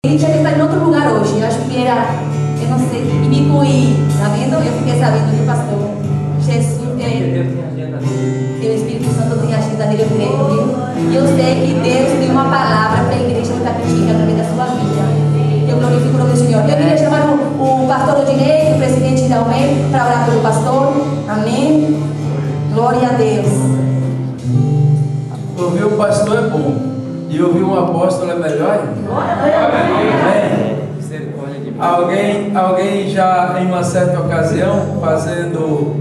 Ele já está em outro lugar hoje. Eu acho que era, eu não sei, e me fui, tá vendo? Eu fiquei sabendo que o pastor Jesus que o Espírito Santo tem a agenda dele, eu creio, viu? E eu sei que Deus tem uma palavra para a igreja de Itapetinga através da sua vida. Eu glorifico o nome do Senhor. Eu queria chamar o pastor Odinei, o presidente da UME, para orar pelo pastor. Amém. Glória a Deus. Ouvir o pastor é bom. E ouvir um apóstolo é melhor ainda. Alguém já em uma certa ocasião fazendo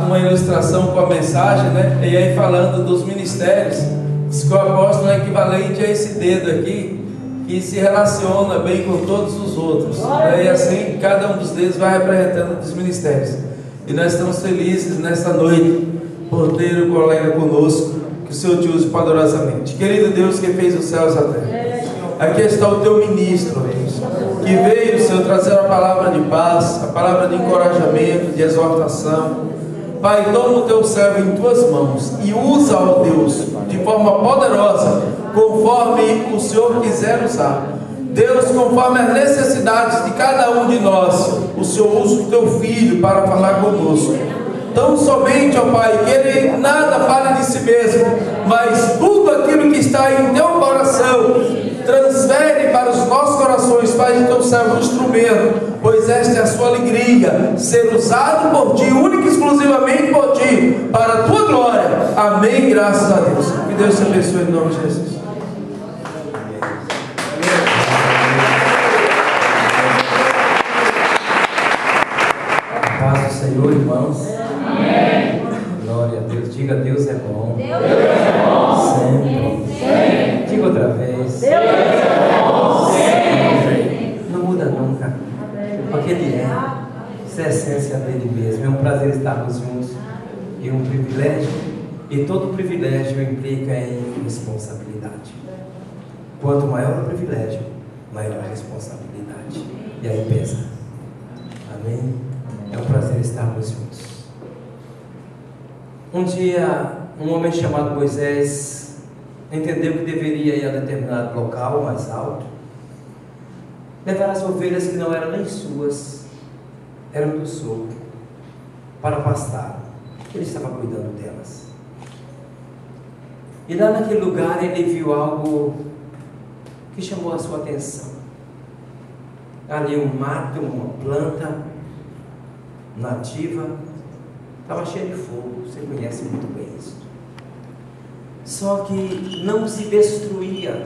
uma ilustração com a mensagem, né? E aí falando dos ministérios, diz que o apóstolo é equivalente a esse dedo aqui, que se relaciona bem com todos os outros, né? E assim cada um dos dedos vai representando os ministérios. E nós estamos felizes nesta noite por ter o colega conosco. Que o Senhor te use poderosamente. Querido Deus que fez os céus e a terra, aqui está o teu ministro, Deus, que veio, Senhor, trazer a palavra de paz, a palavra de encorajamento, de exortação. Pai, toma o teu servo em tuas mãos e usa, ó Deus, de forma poderosa, conforme o Senhor quiser usar. Deus, conforme as necessidades de cada um de nós, o Senhor usa o teu filho para falar conosco. Tão somente, ó Pai, que ele nada fale de si mesmo, mas tudo aquilo que está em teu coração, transfere para os nossos corações, faz de teu servo um instrumento, pois esta é a sua alegria, ser usado por ti, única e exclusivamente por ti, para a tua glória. Amém, graças a Deus. Que Deus te abençoe em nome de Jesus. A paz do Senhor, irmãos. Glória a Deus. Diga: Deus é bom. Deus é bom. Sempre. Sempre. Diga outra vez. Deus é bom. Sempre. Não muda nunca. Porque Ele é. Isso é a essência dele mesmo. É um prazer estarmos juntos. E um privilégio. E todo privilégio implica em responsabilidade. Quanto maior o privilégio, maior a responsabilidade. E aí pesa. Amém? É um prazer estarmos juntos. Um dia, um homem chamado Moisés entendeu que deveria ir a determinado local mais alto, levar as ovelhas que não eram nem suas, eram do sogro, para pastar. Ele estava cuidando delas. E lá naquele lugar ele viu algo que chamou a sua atenção. Ali um mato, uma planta nativa, estava cheio de fogo. Você conhece muito bem isso. Só que não se destruía.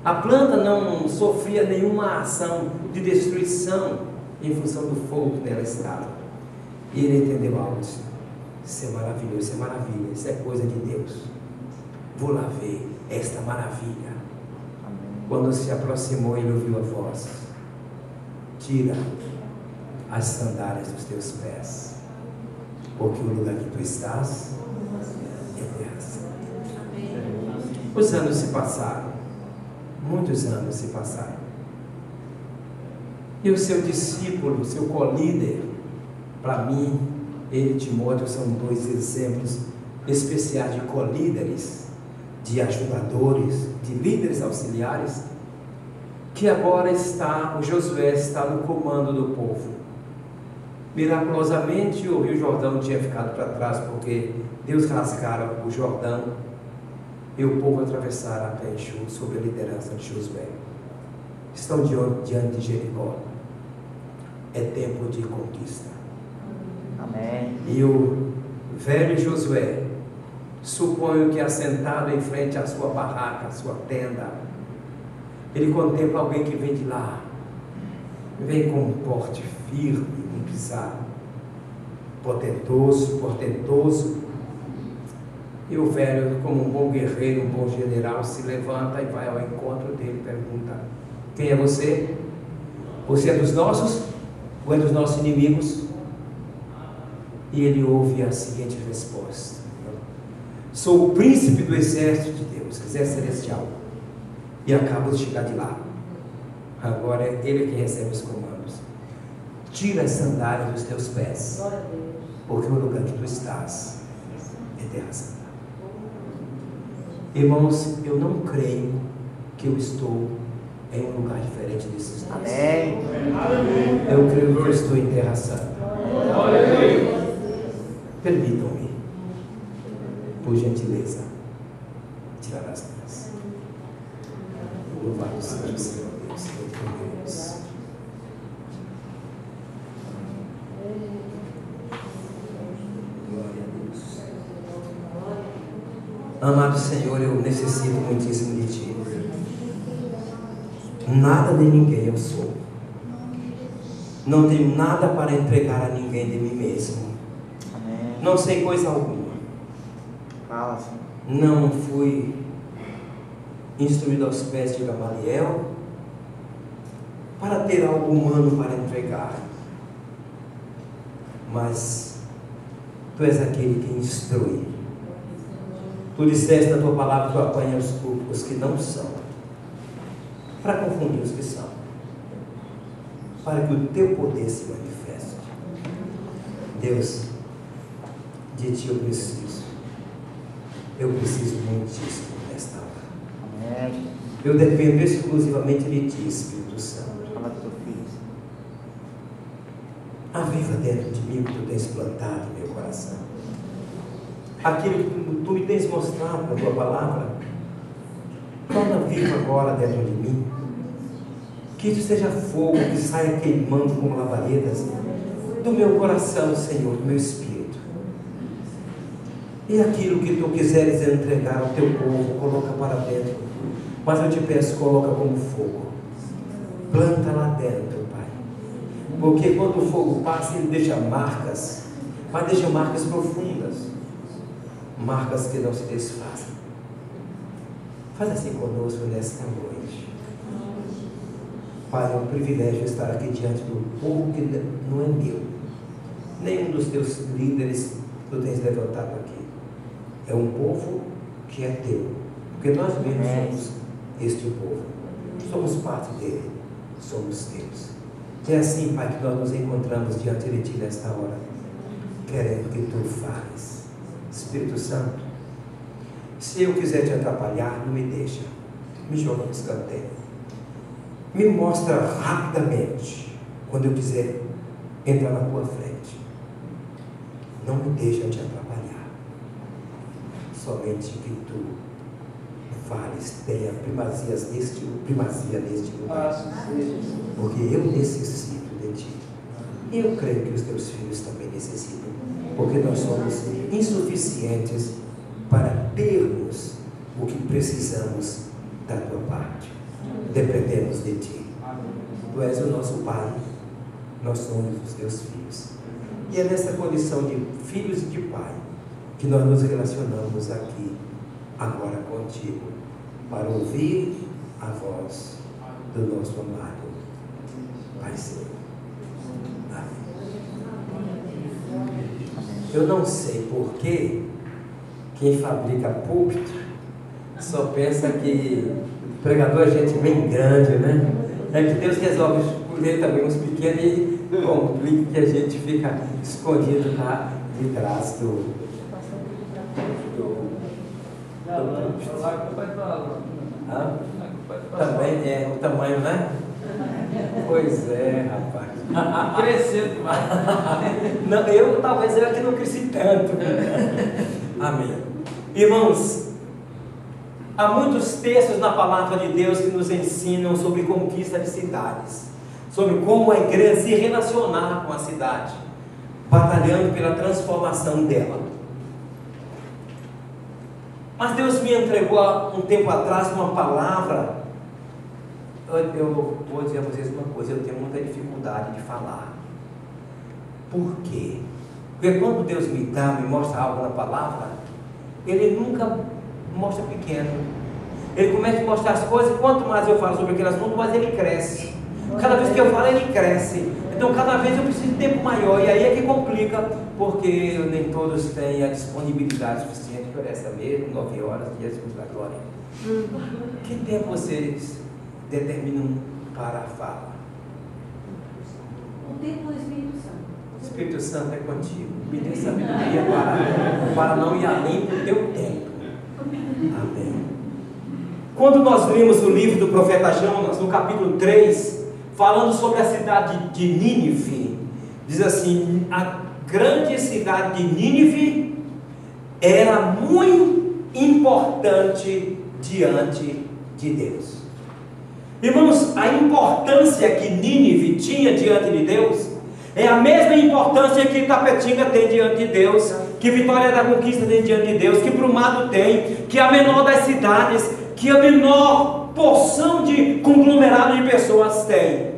A planta não sofria nenhuma ação de destruição em função do fogo que nela estava. E ele entendeu algo. Isso é maravilhoso, isso é maravilha, isso é coisa de Deus. Vou lá ver esta maravilha. Quando se aproximou, ele ouviu a voz: tira as sandálias dos teus pés, porque o lugar que tu estás é terra santa. Os anos se passaram, muitos anos se passaram, e o seu discípulo, o seu colíder, para mim, ele e Timóteo são dois exemplos especiais de colíderes, de ajudadores, de líderes auxiliares, que agora o Josué está no comando do povo. Miraculosamente o Rio Jordão tinha ficado para trás, porque Deus rasgara o Jordão e o povo atravessara a pé enxuto sob a liderança de Josué. Estão diante de Jericó. É tempo de conquista. Amém. E o velho Josué, suponho que assentado em frente à sua barraca, à sua tenda, ele contempla alguém que vem de lá, vem com um porte firme, um pisar portentoso, e o velho, como um bom guerreiro, um bom general, se levanta e vai ao encontro dele e pergunta: quem é você? Você é dos nossos ou é dos nossos inimigos? E ele ouve a seguinte resposta: sou o príncipe do exército de Deus, exército celestial, e acabo de chegar de lá. Agora é ele quem recebe os comandos. Tira as sandálias dos teus pés, porque o lugar que tu estás é terra santa. Irmãos, eu não creio que eu estou em um lugar diferente desses dois. Amém. Eu creio que eu estou em terra santa. Permitam-me, por gentileza, tirar as mãos. Louvado seja o Senhor Deus, Deus. Glória a Deus. Amado Senhor, eu necessito muitíssimo de Ti. Nada de ninguém eu sou. Não tenho nada para entregar a ninguém de mim mesmo. Amém. Não sei coisa alguma. Fala, Senhor. Não fui instruído aos pés de Gamaliel para ter algo humano para entregar. Mas Tu és aquele que instrui. Tu disseste na Tua palavra que Tu apanha os que não são, para confundir os que são, para que o Teu poder se manifeste. Deus, de Ti eu preciso. Eu preciso muitíssimo nesta hora. Amém. Eu dependo exclusivamente de Ti, Espírito Santo. Fala do Teu filho. Aviva dentro de mim o que Tu tens plantado no meu coração. Aquilo que Tu me tens mostrado na Tua palavra, torna vivo agora dentro de mim. Que isso seja fogo que saia queimando como labaredas do meu coração, Senhor, do meu espírito. E aquilo que Tu quiseres entregar ao Teu povo, coloca para dentro. Mas eu te peço, coloca como fogo. Planta lá dentro, Pai. Porque quando o fogo passa, ele deixa marcas. Mas deixa marcas profundas. Marcas que não se desfazem. Faz assim conosco nesta noite. Pai, é um privilégio estar aqui diante do povo que não é meu. Nenhum dos Teus líderes Tu tens levantado aqui. É um povo que é Teu. Porque nós mesmos somos este povo. Somos parte dele. Somos Teus. E é assim, Pai, que nós nos encontramos diante de Ti nesta hora, querendo que Tu fales. Espírito Santo, se eu quiser Te atrapalhar, não me deixa. Me joga no escanteio. Me mostra rapidamente quando eu quiser entrar na Tua frente. Não me deixa Te atrapalhar. Somente que Tu fales, tenha primazia neste lugar. Porque eu necessito de Ti. E eu creio que os Teus filhos também necessitam. Porque nós somos insuficientes para termos o que precisamos da Tua parte. Dependemos de Ti. Tu és o nosso Pai. Nós somos os Teus filhos. E é nessa condição de filhos e de Pai que nós nos relacionamos aqui, agora contigo, para ouvir a voz do nosso amado Pai Senhor. Eu não sei por que quem fabrica púlpito só pensa que pregador é gente bem grande, né? É que Deus resolve escolher também uns pequenos e complica que a gente fica escondido lá de trás do também é o tamanho, né? Pois é, rapaz. Cresceu demais. Não, talvez eu aqui não cresci tanto. Amém. Irmãos, há muitos textos na palavra de Deus que nos ensinam sobre conquista de cidades, sobre como a igreja se relacionar com a cidade, batalhando pela transformação dela. Mas Deus me entregou há um tempo atrás uma palavra. Eu vou dizer a vocês uma coisa, eu tenho muita dificuldade de falar. Por quê? Porque quando Deus me mostra algo na palavra, Ele nunca mostra pequeno. Ele começa a mostrar as coisas, e quanto mais eu falo sobre aquele assunto, mais ele cresce. Cada vez que eu falo, ele cresce. Então cada vez eu preciso de tempo maior, e aí é que complica, porque nem todos têm a disponibilidade suficiente para essa mesma 9 horas de Jesus da glória. Que tempo vocês determinam para a fala? O tempo do Espírito Santo. O Espírito Santo é contigo. Me dê sabedoria para não ir além do teu tempo. Amém. Quando nós lemos o livro do profeta Jonas, no capítulo 3, falando sobre a cidade de Nínive, diz assim: a grande cidade de Nínive era muito importante diante de Deus. Irmãos, a importância que Nínive tinha diante de Deus é a mesma importância que Itapetinga tem diante de Deus, que Vitória da Conquista tem diante de Deus, que Brumado tem, que a menor das cidades, que a menor porção de conglomerado de pessoas tem.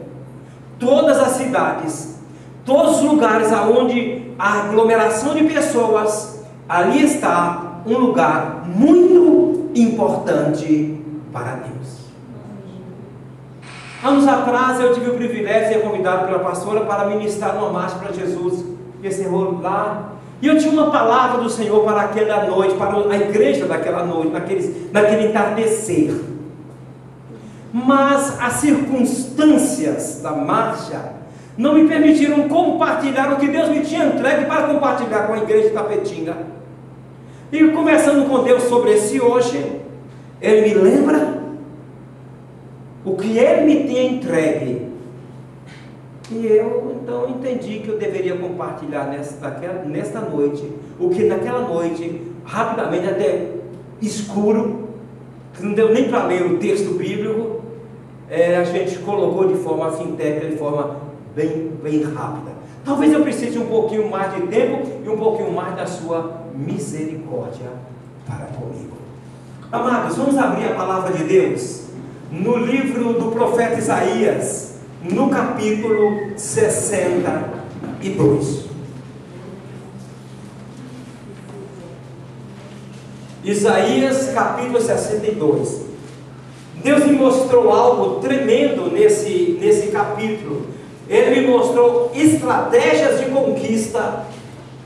Todas as cidades, todos os lugares onde a aglomeração de pessoas, ali está um lugar muito importante para Deus. Anos atrás eu tive o privilégio de ser convidado pela pastora para ministrar uma marcha para Jesus, que encerrou lá. E eu tinha uma palavra do Senhor para aquela noite, para a igreja daquela noite, naquele entardecer. Mas as circunstâncias da marcha não me permitiram compartilhar o que Deus me tinha entregue para compartilhar com a igreja de Itapetinga. E conversando com Deus sobre esse hoje, Ele me lembra o que Ele me tinha entregue. E eu então entendi que eu deveria compartilhar nesta noite, o que naquela noite, rapidamente, até escuro, que não deu nem para ler o texto bíblico, a gente colocou de forma sintética, de forma bem rápida. Talvez eu precise de um pouquinho mais de tempo e um pouquinho mais da sua misericórdia para comigo. Amados, vamos abrir a palavra de Deus no livro do profeta Isaías, no capítulo 62. Isaías capítulo 62. Deus me mostrou algo tremendo nesse capítulo. Ele me mostrou estratégias de conquista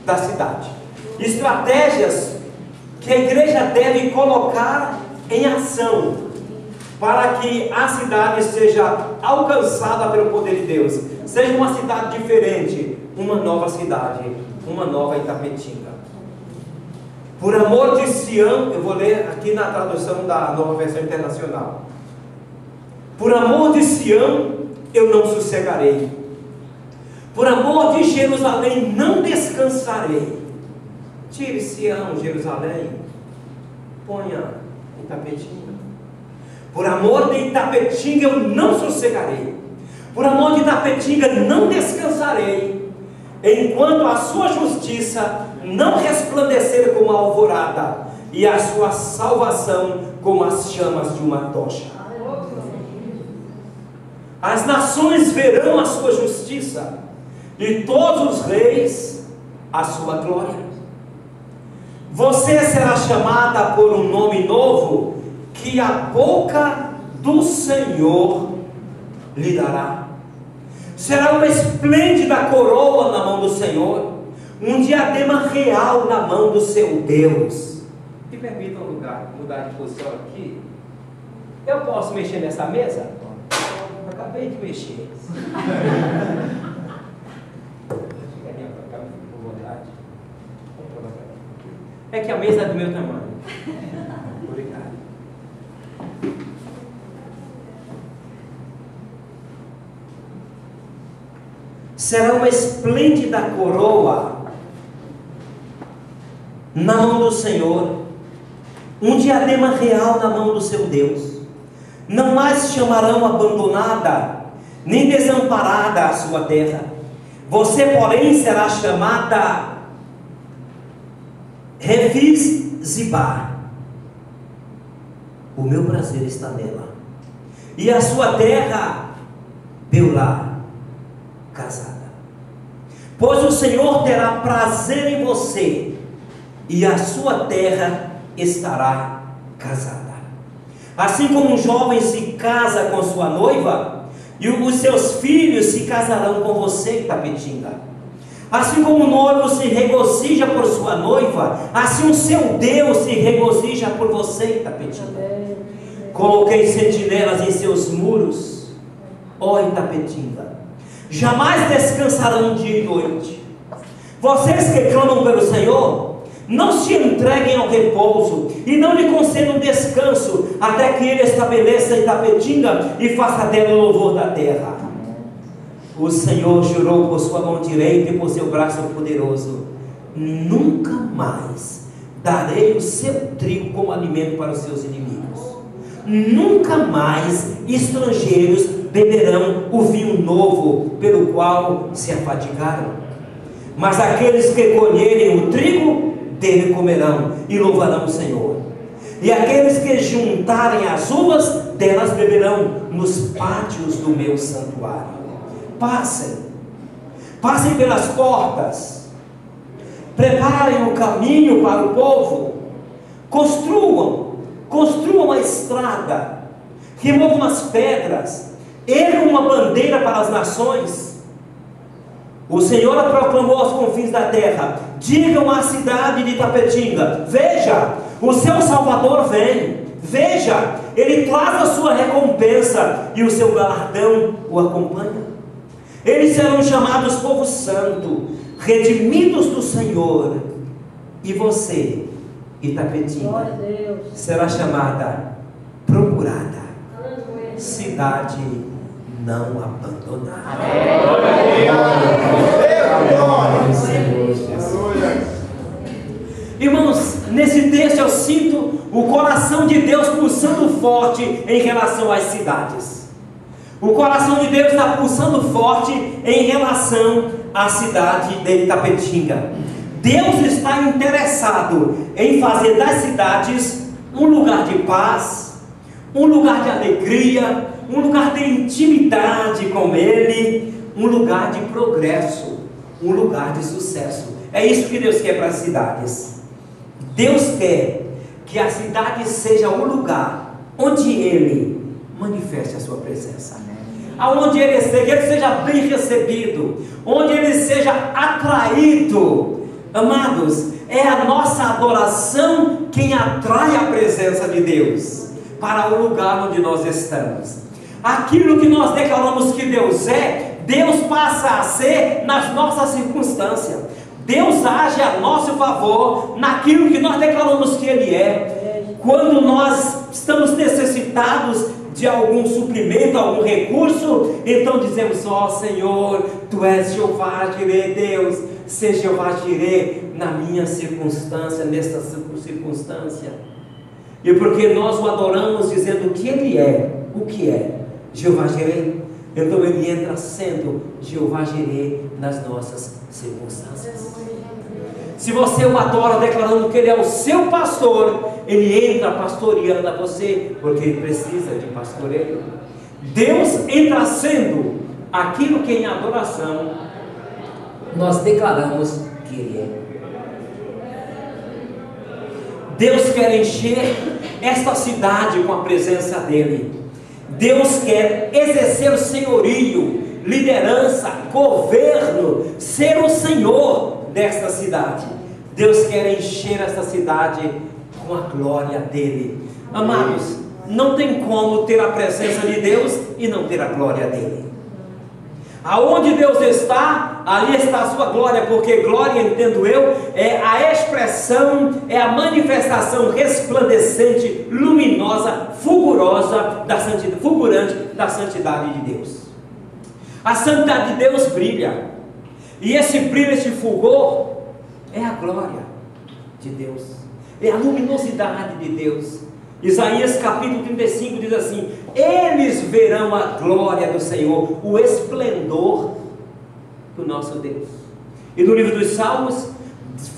da cidade, estratégias que a igreja deve colocar em ação para que a cidade seja alcançada pelo poder de Deus, seja uma cidade diferente, uma nova cidade, uma nova Itapetinga. Por amor de Sião, eu vou ler aqui na tradução da Nova Versão Internacional. Por amor de Sião, eu não sossegarei. Por amor de Jerusalém, não descansarei. Tire Sião, Jerusalém, ponha Itapetinga. Por amor de Itapetinga, eu não sossegarei. Por amor de Itapetinga, não descansarei, enquanto a sua justiça não resplandecer como a alvorada, e a sua salvação como as chamas de uma tocha. As nações verão a sua justiça, e todos os reis a sua glória. Você será chamada por um nome novo, que a boca do Senhor lhe dará. Será uma esplêndida coroa na mão do Senhor, um diadema real na mão do seu Deus. Me permitam mudar de posição aqui. Eu posso mexer nessa mesa? Acabei de mexer. É que a mesa é do meu tamanho. Obrigado. Será uma esplêndida coroa na mão do Senhor, um diadema real na mão do seu Deus. Não mais chamarão abandonada, nem desamparada a sua terra. Você, porém, será chamada Refiz Zibar. O meu prazer está nela. E a sua terra, Beulá, casada. Pois o Senhor terá prazer em você, e a sua terra estará casada. Assim como um jovem se casa com sua noiva, e os seus filhos se casarão com você, Itapetinga. Assim como o noivo se regozija por sua noiva, assim o seu Deus se regozija por você, Itapetinga. Coloquei sentinelas em seus muros, ó Itapetinga. Jamais descansarão dia e noite. Vocês que clamam pelo Senhor, Não se entreguem ao repouso e não lhe concedam descanso, até que ele estabeleça Itapetinga e faça dela o louvor da terra. O Senhor jurou por sua mão direita e por seu braço poderoso: nunca mais darei o seu trigo como alimento para os seus inimigos. Nunca mais estrangeiros beberão o vinho novo pelo qual se afadigaram. Mas aqueles que colherem o trigo, dele comerão e louvarão o Senhor. E aqueles que juntarem as uvas, delas beberão nos pátios do meu santuário. Passem pelas portas, preparem o caminho para o povo, construam a estrada, removam as pedras, ergam uma bandeira para as nações. O Senhor a proclamou aos confins da terra. Digam à cidade de Itapetinga: veja, o seu Salvador vem. Veja, ele traz a sua recompensa e o seu galardão o acompanha. Eles serão chamados povo santo, redimidos do Senhor. E você, Itapetinga, será chamada procurada, cidade não abandonada. Irmãos, nesse texto eu sinto o coração de Deus pulsando forte em relação às cidades. O coração de Deus está pulsando forte em relação à cidade de Itapetinga. Deus está interessado em fazer das cidades um lugar de paz, um lugar de alegria, um lugar de intimidade com Ele, um lugar de progresso, um lugar de sucesso. É isso que Deus quer para as cidades. Deus quer que a cidade seja um lugar onde Ele manifeste a sua presença, aonde Ele seja bem recebido, onde Ele seja atraído. Amados, é a nossa adoração quem atrai a presença de Deus para o lugar onde nós estamos. Aquilo que nós declaramos que Deus é, Deus passa a ser nas nossas circunstâncias. Deus age a nosso favor naquilo que nós declaramos que Ele é. Quando nós estamos necessitados de algum suprimento, algum recurso, então dizemos: ó Senhor, Tu és Jeová Jireh, Deus, seja Jeová Jireh na minha circunstância, nesta circunstância. E porque nós o adoramos dizendo que Ele é, o que é Jeová Jireh, então Ele entra sendo Jeová Jireh nas nossas circunstâncias. Se você o adora declarando que Ele é o seu pastor, Ele entra pastoreando a você, porque Ele precisa de pastoreio. Deus entra sendo aquilo que em adoração nós declaramos que Ele é. Deus quer encher esta cidade com a presença dEle. Deus quer exercer o senhorio, liderança, governo, ser o Senhor desta cidade. Deus quer encher esta cidade com a glória dEle. Amados, não tem como ter a presença de Deus e não ter a glória dEle. Aonde Deus está, ali está a sua glória, porque glória, entendo eu, é a expressão, é a manifestação resplandecente, luminosa, fulgurosa da santidade, fulgurante da santidade de Deus. A santidade de Deus brilha, e esse brilho, esse fulgor, é a glória de Deus, é a luminosidade de Deus. Isaías capítulo 35 diz assim: eles verão a glória do Senhor, o esplendor do nosso Deus. E no livro dos Salmos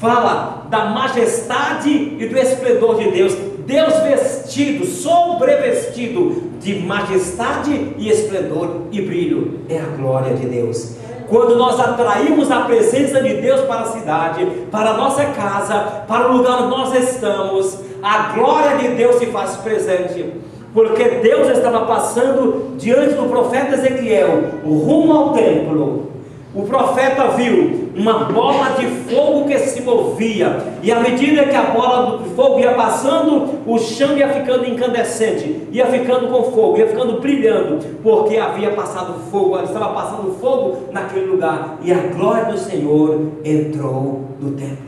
fala da majestade e do esplendor de Deus. Deus vestido, sobrevestido de majestade e esplendor e brilho, é a glória de Deus. Quando nós atraímos a presença de Deus para a cidade, para a nossa casa, para o lugar onde nós estamos, a glória de Deus se faz presente, porque Deus estava passando diante do profeta Ezequiel, rumo ao templo. O profeta viu uma bola de fogo que se movia, e à medida que a bola de fogo ia passando, o chão ia ficando incandescente, ia ficando com fogo, ia ficando brilhando, porque havia passado fogo, estava passando fogo naquele lugar, e a glória do Senhor entrou no templo.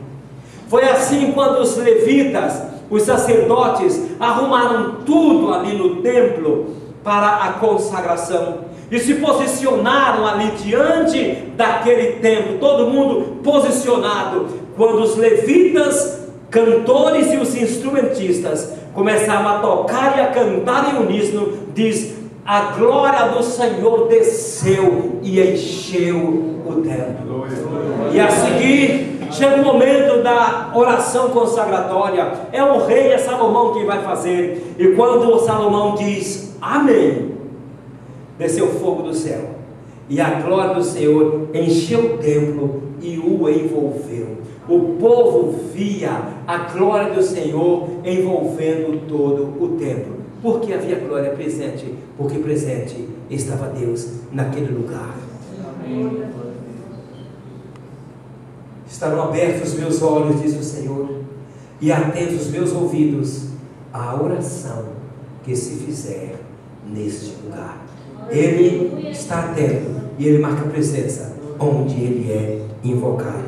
Foi assim quando os levitas, os sacerdotes, arrumaram tudo ali no templo para a consagração e se posicionaram ali diante daquele templo, todo mundo posicionado. Quando os levitas, cantores e os instrumentistas começaram a tocar e a cantar em uníssono, diz: a glória do Senhor desceu e encheu o templo. E a seguir chega o momento da oração consagratória. É o rei, é Salomão quem vai fazer. E quando Salomão diz amém, desceu fogo do céu e a glória do Senhor encheu o templo e o envolveu. O povo via a glória do Senhor envolvendo todo o templo. Porque havia glória presente, porque presente estava Deus naquele lugar. Amém. Estarão abertos os meus olhos, diz o Senhor, e atentos os meus ouvidos à oração que se fizer neste lugar. Ele está atento e ele marca presença onde ele é invocado,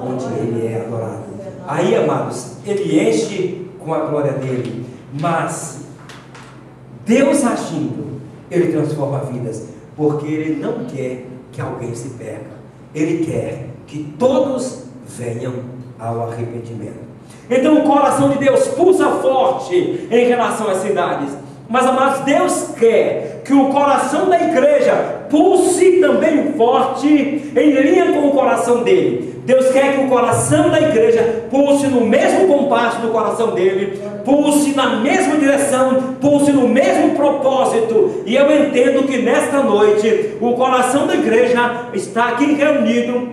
onde ele é adorado. Aí, amados, ele enche com a glória dele, mas Deus agindo, ele transforma vidas, porque ele não quer que alguém se perca, ele quer que todos venham ao arrependimento. Então o coração de Deus pulsa forte em relação às cidades, mas amados, Deus quer que o coração da igreja pulse também forte em linha com o coração dele. Deus quer que o coração da igreja pulse no mesmo compasso do coração dele, pulse na mesma direção, pulse no mesmo propósito. E eu entendo que nesta noite o coração da igreja está aqui reunido,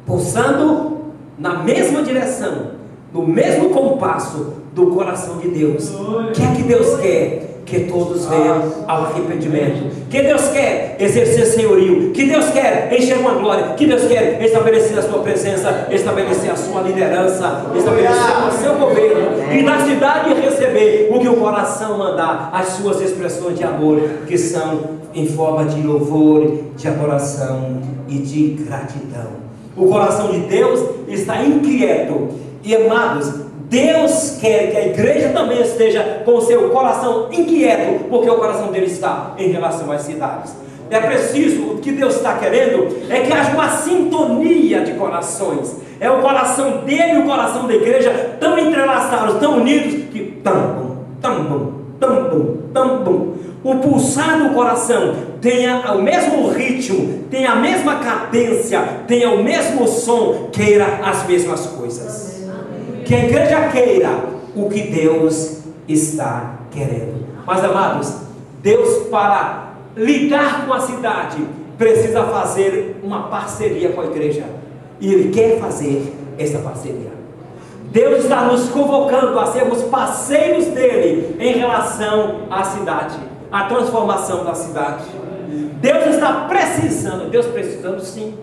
pulsando na mesma direção, no mesmo compasso do coração de Deus. O que é que Deus quer? Que todos venham ao arrependimento. Que Deus quer exercer senhorio. Que Deus quer encher uma glória. Que Deus quer estabelecer a sua presença, estabelecer a sua liderança, estabelecer o seu governo. E na cidade receber o que o coração mandar, as suas expressões de amor, que são em forma de louvor, de adoração e de gratidão. O coração de Deus está inquieto. E amados, Deus quer que a igreja também esteja com o seu coração inquieto, porque o coração dele está em relação às cidades. É preciso, o que Deus está querendo é que haja uma sintonia de corações. É o coração dele e o coração da igreja tão entrelaçados, tão unidos, que tam, o pulsar do coração tenha o mesmo ritmo, tenha a mesma cadência, tenha o mesmo som, queira as mesmas coisas. Que a igreja queira o que Deus está querendo. Mas amados, Deus, para lidar com a cidade, precisa fazer uma parceria com a igreja. E Ele quer fazer essa parceria. Deus está nos convocando a sermos parceiros dele em relação à cidade, à transformação da cidade. Deus está precisando, sim.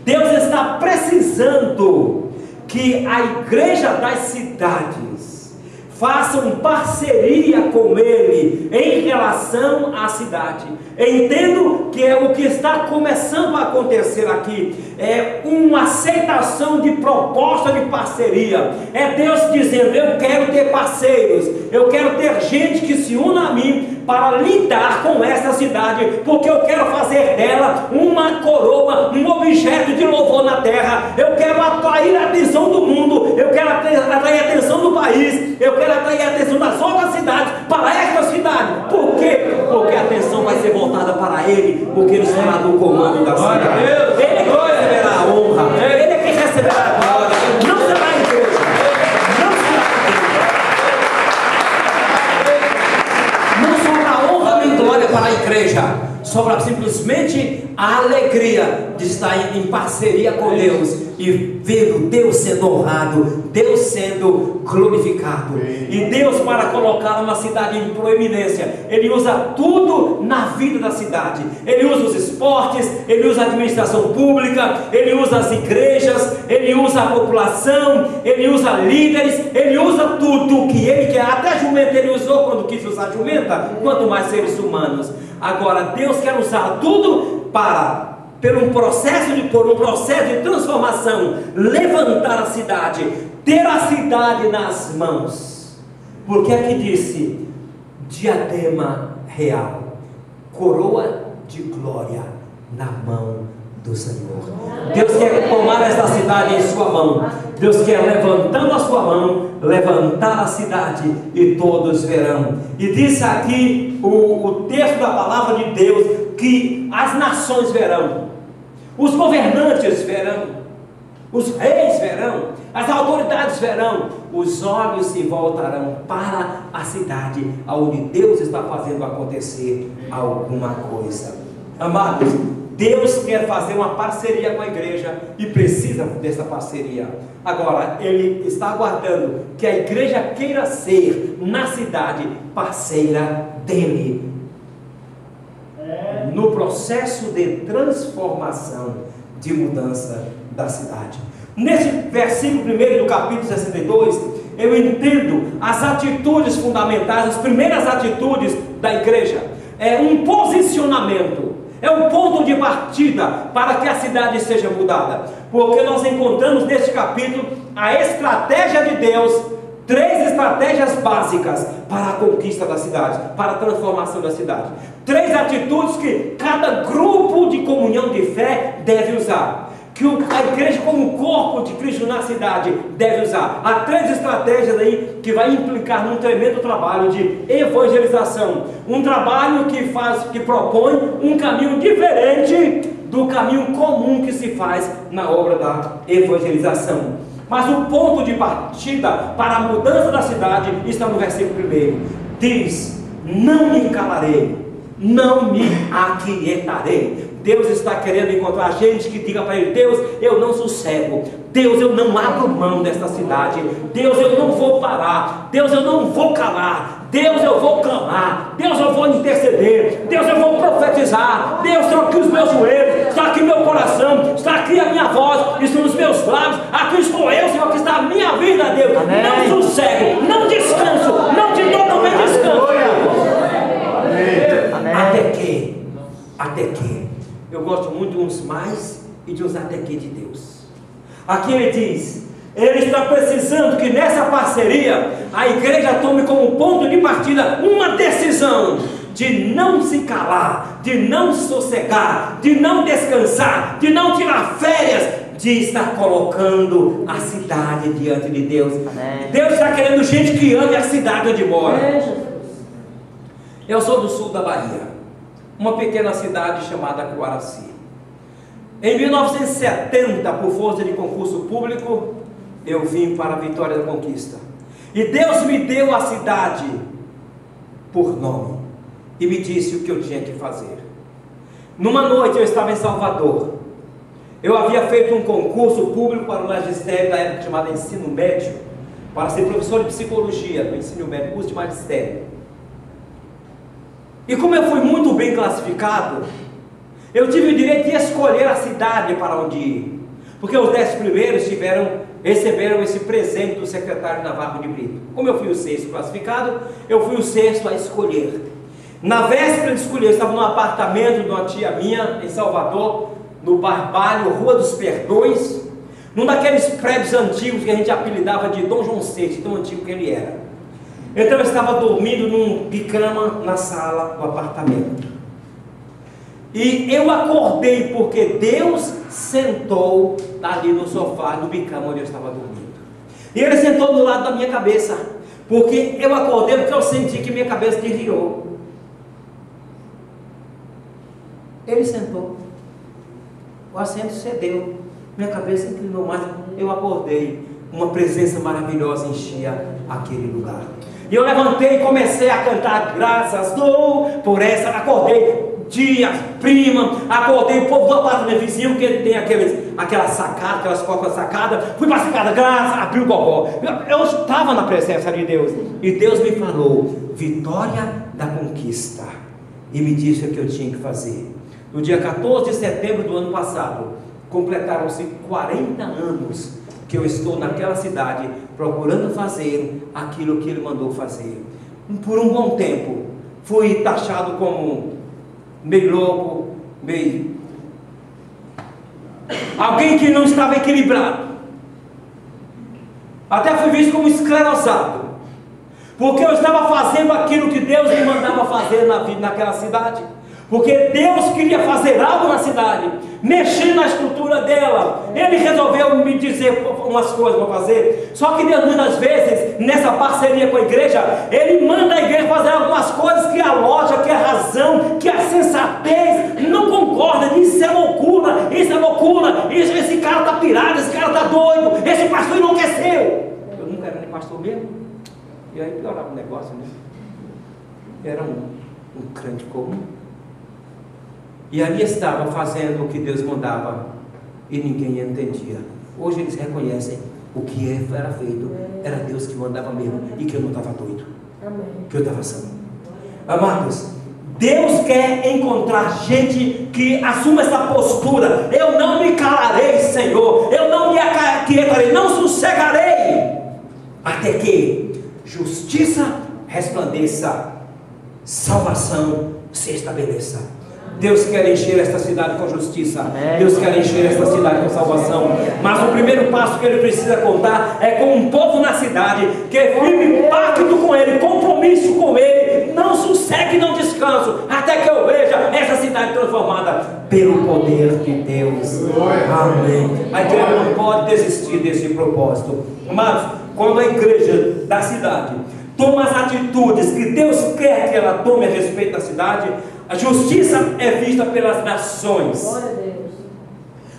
Deus está precisando que a igreja das cidades façam parceria com ele em relação à cidade. Entendo que é o que está começando a acontecer aqui, é uma aceitação de proposta de parceria. É Deus dizendo: eu quero ter parceiros, eu quero ter gente que se una a mim para lidar com essa cidade, porque eu quero fazer dela uma coroa, um objeto de louvor na terra. Eu quero atrair a atenção do mundo, eu quero atrair a atenção do país, eu quero atrair a atenção das outras cidades para esta cidade. Por quê? Porque a atenção vai ser voltada para ele, porque ele será do comando da cidade. Ele que receberá a honra, ele é que receberá a glória. Não será a igreja, não será a igreja. Não sobra honra nem glória para a igreja, sobra simplesmente a alegria de estar em parceria com Deus e vendo Deus sendo honrado, Deus sendo glorificado. E Deus, para colocar uma cidade em proeminência, Ele usa tudo na vida da cidade. Ele usa os esportes, Ele usa a administração pública, Ele usa as igrejas, Ele usa a população, Ele usa líderes, Ele usa tudo que Ele quer. Até jumenta Ele usou quando quis usar jumenta, quanto mais seres humanos. Agora Deus quer usar tudo para por um processo de transformação, levantar a cidade, ter a cidade nas mãos. Porque aqui disse: diadema real, coroa de glória na mão do Senhor. Deus quer tomar esta cidade em sua mão. Deus quer, levantando a sua mão, levantar a cidade, e todos verão. E diz aqui o texto da palavra de Deus, que as nações verão, os governantes verão, os reis verão, as autoridades verão, os olhos se voltarão para a cidade onde Deus está fazendo acontecer alguma coisa. Amados, Deus quer fazer uma parceria com a igreja e precisa dessa parceria. Agora, Ele está aguardando que a igreja queira ser, na cidade, parceira dEle, no processo de transformação, de mudança da cidade. Nesse versículo 1 do capítulo 62, eu entendo as atitudes fundamentais, as primeiras atitudes da igreja. É um posicionamento, é um ponto de partida para que a cidade seja mudada. Porque nós encontramos neste capítulo a estratégia de Deus, 3 estratégias básicas para a conquista da cidade, para a transformação da cidade. 3 atitudes que cada grupo de comunhão de fé deve usar, que a igreja como corpo de Cristo na cidade deve usar. Há 3 estratégias aí que vai implicar num tremendo trabalho de evangelização, um trabalho que propõe um caminho diferente do caminho comum que se faz na obra da evangelização. Mas o ponto de partida para a mudança da cidade está no versículo 1. Diz: não me calarei, não me aquietarei. Deus está querendo encontrar gente que diga para Ele: Deus, eu não sossego. Deus, eu não abro mão desta cidade. Deus, eu não vou parar. Deus, eu não vou calar. Deus, eu vou clamar. Deus, eu vou interceder. Deus, eu vou profetizar. Deus, estão aqui os meus joelhos, está aqui meu coração, está aqui a minha voz, estão os meus lábios. Aqui estou eu, Senhor, que está a minha vida, Deus. Amém. Não sossego, não descanso, não te dou também descanso. Amém. Até que. Eu gosto muito de uns mais e de uns até que de Deus. Aqui ele diz: Ele está precisando que nessa parceria a igreja tome como ponto de partida uma decisão de não se calar, de não sossegar, de não descansar, de não tirar férias, de estar colocando a cidade diante de Deus. Amém. Deus está querendo gente que ame a cidade onde mora. Eu sou do sul da Bahia, uma pequena cidade chamada Coaraci. Em 1970, por força de concurso público, eu vim para a Vitória da Conquista. E Deus me deu a cidade por nome e me disse o que eu tinha que fazer. Numa noite eu estava em Salvador. Eu havia feito um concurso público para o magistério da época chamado ensino médio, para ser professor de psicologia no ensino médio, curso de magistério. E como eu fui muito bem classificado, eu tive o direito de escolher a cidade para onde ir, porque os 10 primeiros receberam esse presente do secretário Navarro de Brito. Como eu fui o 6º classificado, eu fui o 6º a escolher. Na véspera de escolher, eu estava num apartamento de uma tia minha em Salvador, no Barbalho, Rua dos Perdões, num daqueles prédios antigos que a gente apelidava de Dom João VI, tão antigo que ele era. Então eu estava dormindo num bicama na sala do apartamento. E eu acordei porque Deus sentou ali no sofá, no bicama onde eu estava dormindo. E Ele sentou do lado da minha cabeça, porque eu acordei porque eu senti que minha cabeça desviou. Ele sentou, o assento cedeu, minha cabeça inclinou mais, eu acordei, uma presença maravilhosa enchia aquele lugar. E eu levantei e comecei a cantar: graças dou por essa. Acordei tia, prima, acordei o povo do apartamento vizinho, que tem aquela sacada, aquelas cocas sacadas. Fui para a sacada, graças, abri o gogó. Eu estava na presença de Deus, e Deus me falou: Vitória da Conquista, e me disse o que eu tinha que fazer. No dia 14 de setembro do ano passado, completaram-se 40 anos que eu estou naquela cidade, procurando fazer aquilo que Ele mandou fazer. Por um bom tempo, fui taxado como meio louco, meio alguém que não estava equilibrado. Até fui visto como esclerosado, porque eu estava fazendo aquilo que Deus me mandava fazer naquela cidade. Porque Deus queria fazer algo na cidade, mexer na estrutura dela. Ele resolveu me dizer umas coisas para fazer. Só que Deus, muitas vezes, nessa parceria com a igreja, Ele manda a igreja fazer algumas coisas que a lógica, que a razão, que a sensatez não concorda. Isso é loucura, isso é loucura. Esse cara está pirado, esse cara está doido, esse pastor enlouqueceu. Eu nunca era nem pastor mesmo. E aí piorava o negócio, né? Era um crente comum. E ali estava fazendo o que Deus mandava e ninguém entendia. Hoje eles reconhecem o que era feito, era Deus que mandava mesmo e que eu não estava doido, que eu estava são. Amados, Deus quer encontrar gente que assuma essa postura. Eu não me calarei, Senhor, eu não me aquietarei, não sossegarei, até que justiça resplandeça, salvação se estabeleça. Deus quer encher esta cidade com justiça. Deus quer encher esta cidade com salvação. Mas o primeiro passo que Ele precisa contar é com um povo na cidade que firme pacto com Ele, compromisso com Ele, não sossegue, não descanso, até que eu veja essa cidade transformada pelo poder de Deus. Amém. A igreja não pode desistir desse propósito. Mas quando a igreja da cidade toma as atitudes que Deus quer que ela tome a respeito da cidade, a justiça é vista pelas nações.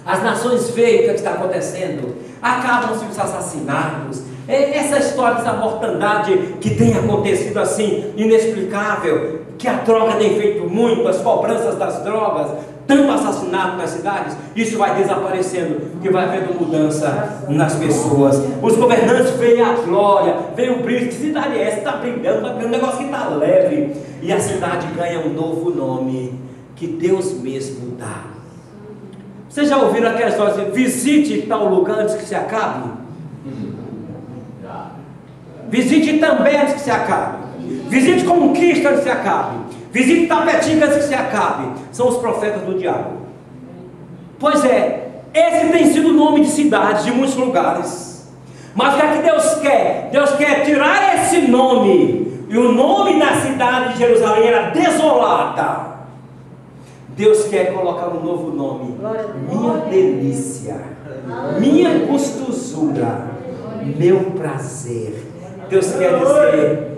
As nações veem o que está acontecendo, acabam-se os assassinatos, essa história dessa mortandade que tem acontecido assim, inexplicável, que a droga tem feito muito, as cobranças das drogas, tanto assassinato nas cidades, isso vai desaparecendo, que vai havendo mudança nas pessoas. Os governantes veem a glória, veem o brilho. Que cidade é essa? Está brilhando, um negócio que está leve. E a cidade ganha um novo nome, que Deus mesmo dá. Vocês já ouviram aquela história assim, visite tal lugar antes que se acabe? Visite também antes que se acabe. Visite Conquista antes que se acabe. Visite Tapetinga antes que se acabe. São os profetas do diabo. Pois é, esse tem sido o nome de cidades, de muitos lugares. Mas o que é que Deus quer? Deus quer tirar esse nome. E o nome da cidade de Jerusalém era Desolada. Deus quer colocar um novo nome. Minha delícia, minha gostosura, meu prazer. Deus quer dizer,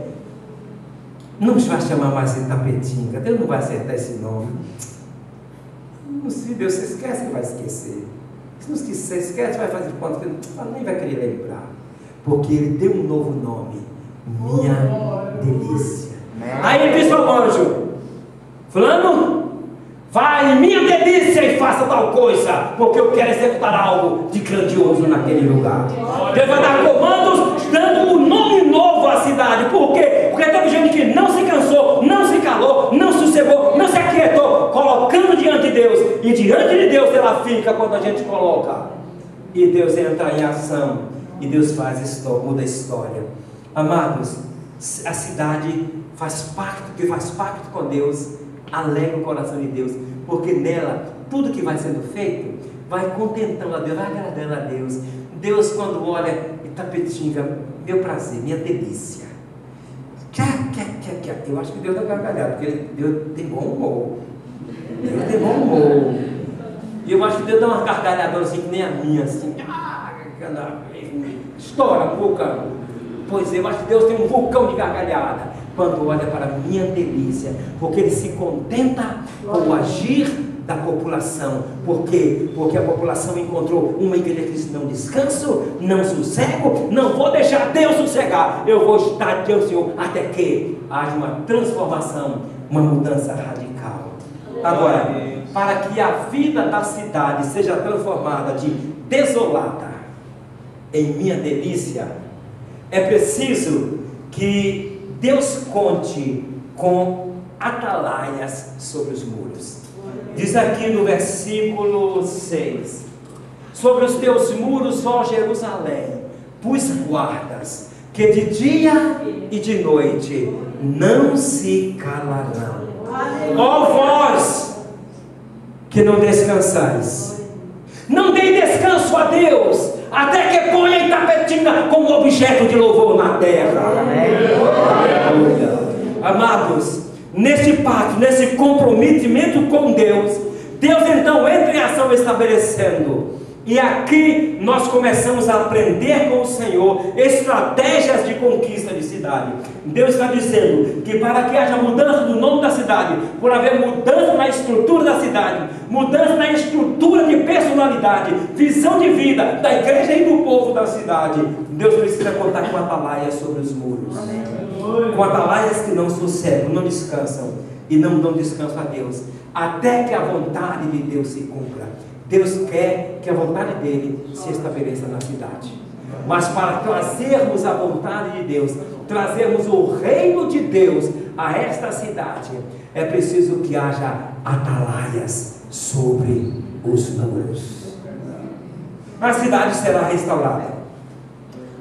não vai chamar mais de Tapetinga. Deus não vai acertar esse nome. Se Deus esquece, Ele vai esquecer. Se não esquece, vai fazer conta que Ele nem vai querer lembrar. Porque Ele deu um novo nome. Minha delícia. Aí Ele disse ao anjo: fulano, vai em minha delícia e faça tal coisa, porque eu quero executar algo de grandioso naquele lugar. Deus vai dar comandos, dando um nome novo à cidade. Por quê? Porque teve gente que não se cansou, não se calou, não sossegou, não se aquietou, colocando diante de Deus. E diante de Deus ela fica quando a gente coloca. E Deus entra em ação. E Deus muda a história. Amados, a cidade faz pacto com Deus, alegra o coração de Deus, porque nela, tudo que vai sendo feito, vai contentando a Deus, vai agradando a Deus. Deus, quando olha, Tapetinga, meu prazer, minha delícia. Eu acho que Deus está gargalhado, porque Deus tem bom humor. Deus tem bom humor. E eu acho que Deus dá uma gargalhadora assim, que nem a minha, assim. Estoura a boca. Pois eu acho que Deus tem um vulcão de gargalhada quando olha para a minha delícia, porque Ele se contenta com o agir da população. Por quê? Porque a população encontrou uma igreja que diz: não descanso, não sossego, não vou deixar Deus sossegar, eu vou estar diante do Senhor até que haja uma transformação, uma mudança radical. Agora, para que a vida da cidade seja transformada de desolada em minha delícia, é preciso que Deus conte com atalaias sobre os muros. Diz aqui no versículo 6: sobre os teus muros, ó Jerusalém, pus guardas, que de dia e de noite não se calarão. Ó vós que não descansais, Não dê descanso a Deus, até que ponha Itapetinga como objeto de louvor na terra. Aleluia. Amados, nesse pacto, nesse comprometimento com Deus, Deus então entra em ação estabelecendo. E aqui nós começamos a aprender com o Senhor estratégias de conquista de cidade. Deus está dizendo que para que haja mudança do nome da cidade, por haver mudança na estrutura da cidade, mudança na estrutura de personalidade, visão de vida da igreja e do povo da cidade, Deus precisa contar com atalaias sobre os muros. Com atalaias que não sossegam, não descansam e não dão descanso a Deus, até que a vontade de Deus se cumpra. Deus quer que a vontade dele se estabeleça na cidade. Mas para trazermos a vontade de Deus, trazermos o reino de Deus a esta cidade, é preciso que haja atalaias sobre os muros. A cidade será restaurada.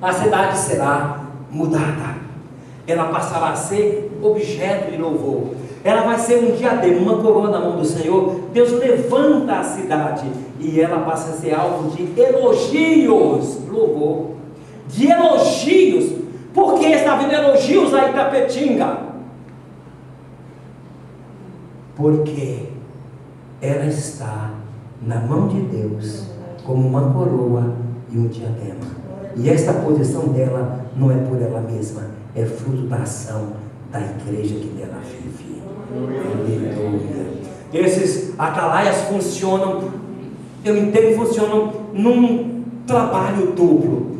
A cidade será mudada. Ela passará a ser objeto de louvor. Ela vai ser um diadema, uma coroa na mão do Senhor. Deus levanta a cidade e ela passa a ser alvo de elogios, louvor, de elogios. Por que está vindo elogios a Itapetinga? Porque ela está na mão de Deus como uma coroa e um diadema. E esta posição dela não é por ela mesma, é fruto da ação da igreja que dela vive. Aleluia. Esses atalaias funcionam, eu entendo, funcionam num trabalho duplo.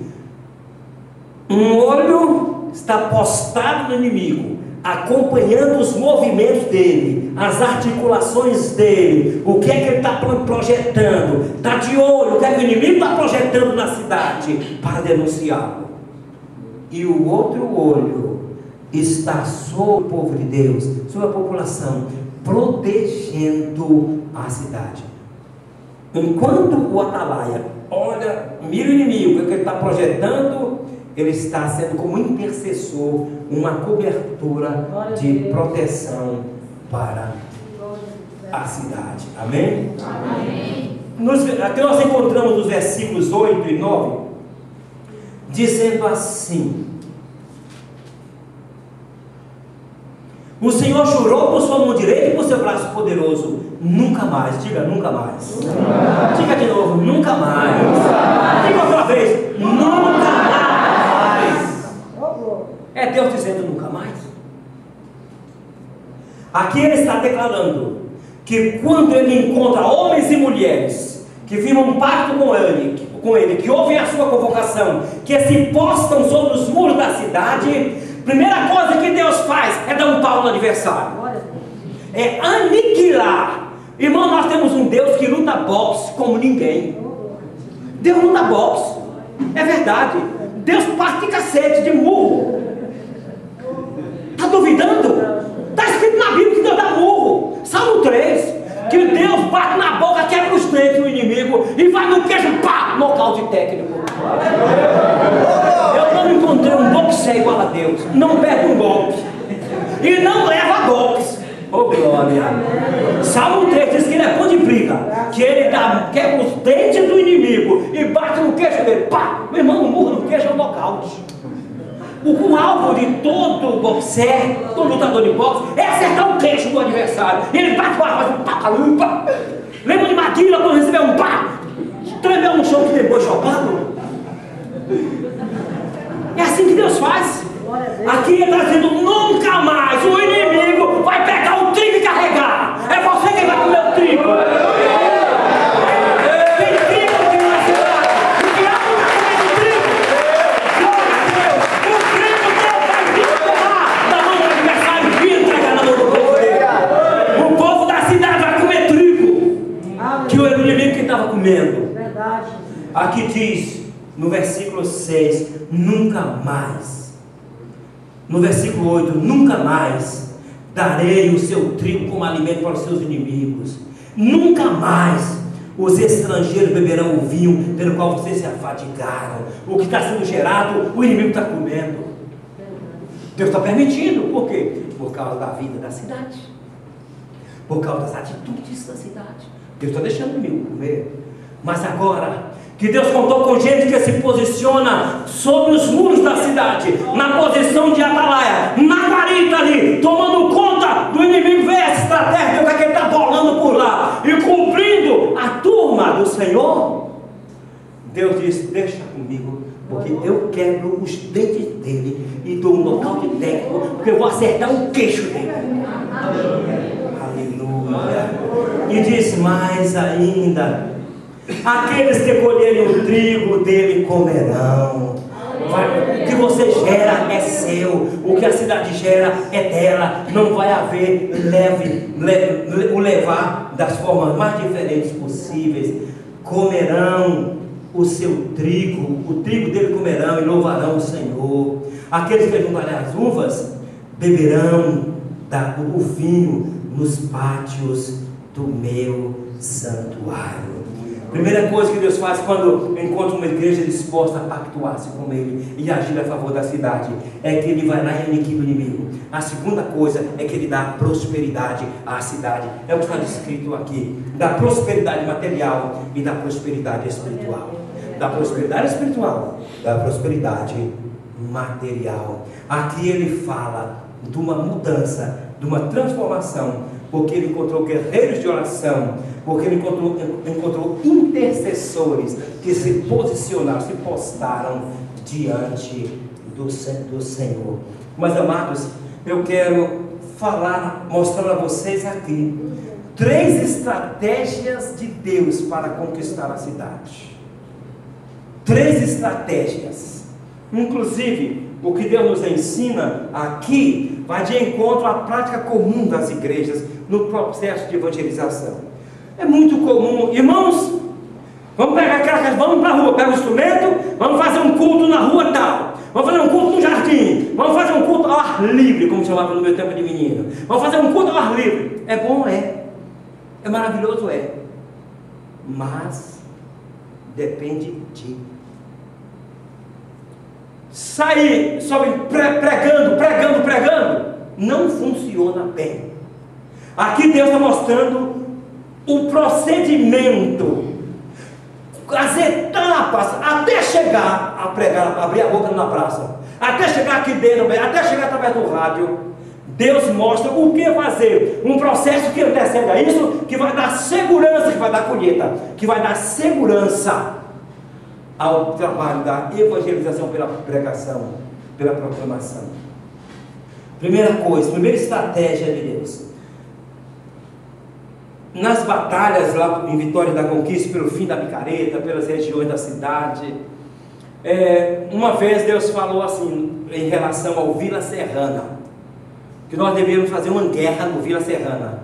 Um olho está postado no inimigo, acompanhando os movimentos dele, as articulações dele, o que é que ele está projetando, está de olho, o que é que o inimigo está projetando na cidade para denunciá-lo. E o outro olho está sobre o povo de Deus, sobre a população, protegendo a cidade. Enquanto o atalaia olha, mira o inimigo, o que ele está projetando, ele está sendo como intercessor, uma cobertura de proteção para a cidade. Amém? Amém. Aqui nós encontramos os versículos 8 e 9, dizendo assim: o Senhor jurou por sua mão direita e por seu braço poderoso, nunca mais. Diga nunca mais. Diga de novo, nunca mais. Diga outra vez, nunca mais. É Deus dizendo nunca mais. Aqui ele está declarando que quando ele encontra homens e mulheres que firmam um pacto com ele, que ouvem a sua convocação, que se postam sobre os muros da cidade, primeira coisa que Deus faz é dar um pau no adversário, é aniquilar. Irmão, nós temos um Deus que luta boxe como ninguém. Deus luta boxe, é verdade. Deus parte de cacete, de murro. Está duvidando? Está escrito na Bíblia que Deus dá murro. Salmo 3, que Deus bate na boca, quebra os dentes do inimigo e vai no queijo, pá, nocaute técnico. Eu não encontrei um boxeiro igual a Deus. Não perde um golpe e não leva golpes. Oh glória. Salmo 3 diz que ele é bom de briga, que ele quebra os dentes do inimigo e bate no queixo dele, pá. Meu irmão, o murro no queixo é um nocaute. O alvo de todo boxer, todo lutador de boxe, é acertar o queixo do adversário. Ele bate com a voz, pá. Lembra de Maguila quando recebeu um pá? Tremeu no chão que tem boi chocando? É assim que Deus faz. Aqui ele está dizendo, nunca mais o inimigo vai pegar o trigo e carregar. É você quem vai comer o trigo. Tem trigo aqui na cidade. O diabo vai comer o trigo. Glória a Deus. O trigo Deus vai vir da mão do adversário e entregar na mão do povo dele. O povo da cidade vai comer trigo que o inimigo que estava comendo. Aqui diz no versículo 6, nunca mais. No versículo 8, nunca mais darei o seu trigo como alimento para os seus inimigos. Nunca mais os estrangeiros beberão o vinho pelo qual vocês se afadigaram. O que está sendo gerado, o inimigo está comendo. Deus está permitindo. Por quê? Por causa da vida da cidade. Por causa das atitudes da cidade. Deus está deixando o inimigo comer. Mas agora que Deus contou com gente que se posiciona sobre os muros da cidade, na posição de atalaia, na guarita ali, tomando conta do inimigo, vê essa estratégia, o que ele está bolando por lá, e cumprindo a turma do Senhor. Deus disse: deixa comigo, porque eu quebro os dentes dele e dou um nocaute técnico, porque eu vou acertar o queixo dele. Aleluia. E diz mais ainda: aqueles que colherem o trigo dele comerão. O que você gera é seu, o que a cidade gera é dela. Não vai haver o levar das formas mais diferentes possíveis. Comerão o seu trigo, o trigo dele comerão e louvarão o Senhor. Aqueles que juntarem as uvas beberão o vinho nos pátios do meu santuário. Primeira coisa que Deus faz quando encontra uma igreja disposta a pactuar-se com Ele e agir a favor da cidade, é que Ele vai lá e aniquila o inimigo. A segunda coisa é que Ele dá prosperidade à cidade. É o que está descrito aqui: da prosperidade material e da prosperidade espiritual. Da prosperidade espiritual, da prosperidade material. Aqui Ele fala de uma mudança, de uma transformação, porque Ele encontrou guerreiros de oração, porque Ele encontrou intercessores que se posicionaram, se postaram diante do Senhor. Mas, amados, eu quero mostrar a vocês aqui 3 estratégias de Deus para conquistar a cidade. 3 estratégias. Inclusive, o que Deus nos ensina aqui vai de encontro à prática comum das igrejas no processo de evangelização. É muito comum, irmãos, vamos pegar aquela, vamos para a rua, pega o instrumento, vamos fazer um culto na rua tal, vamos fazer um culto no jardim, vamos fazer um culto ao ar livre, como chamava no meu tempo de menino, vamos fazer um culto ao ar livre. É bom, é maravilhoso, mas depende de sair sobre pregando, não funciona bem. Aqui Deus está mostrando o procedimento, as etapas, até chegar a pregar, abrir a boca na praça, até chegar aqui dentro, até chegar através do rádio. Deus mostra o que fazer, um processo que antecede a isso, que vai dar segurança, que vai dar colheita, que vai dar segurança ao trabalho da evangelização pela pregação, pela proclamação. Primeira coisa, primeira estratégia de Deus. Nas batalhas lá em Vitória da Conquista, pelo fim da picareta, pelas regiões da cidade, uma vez Deus falou assim, em relação ao Vila Serrana, que nós deveríamos fazer uma guerra no Vila Serrana.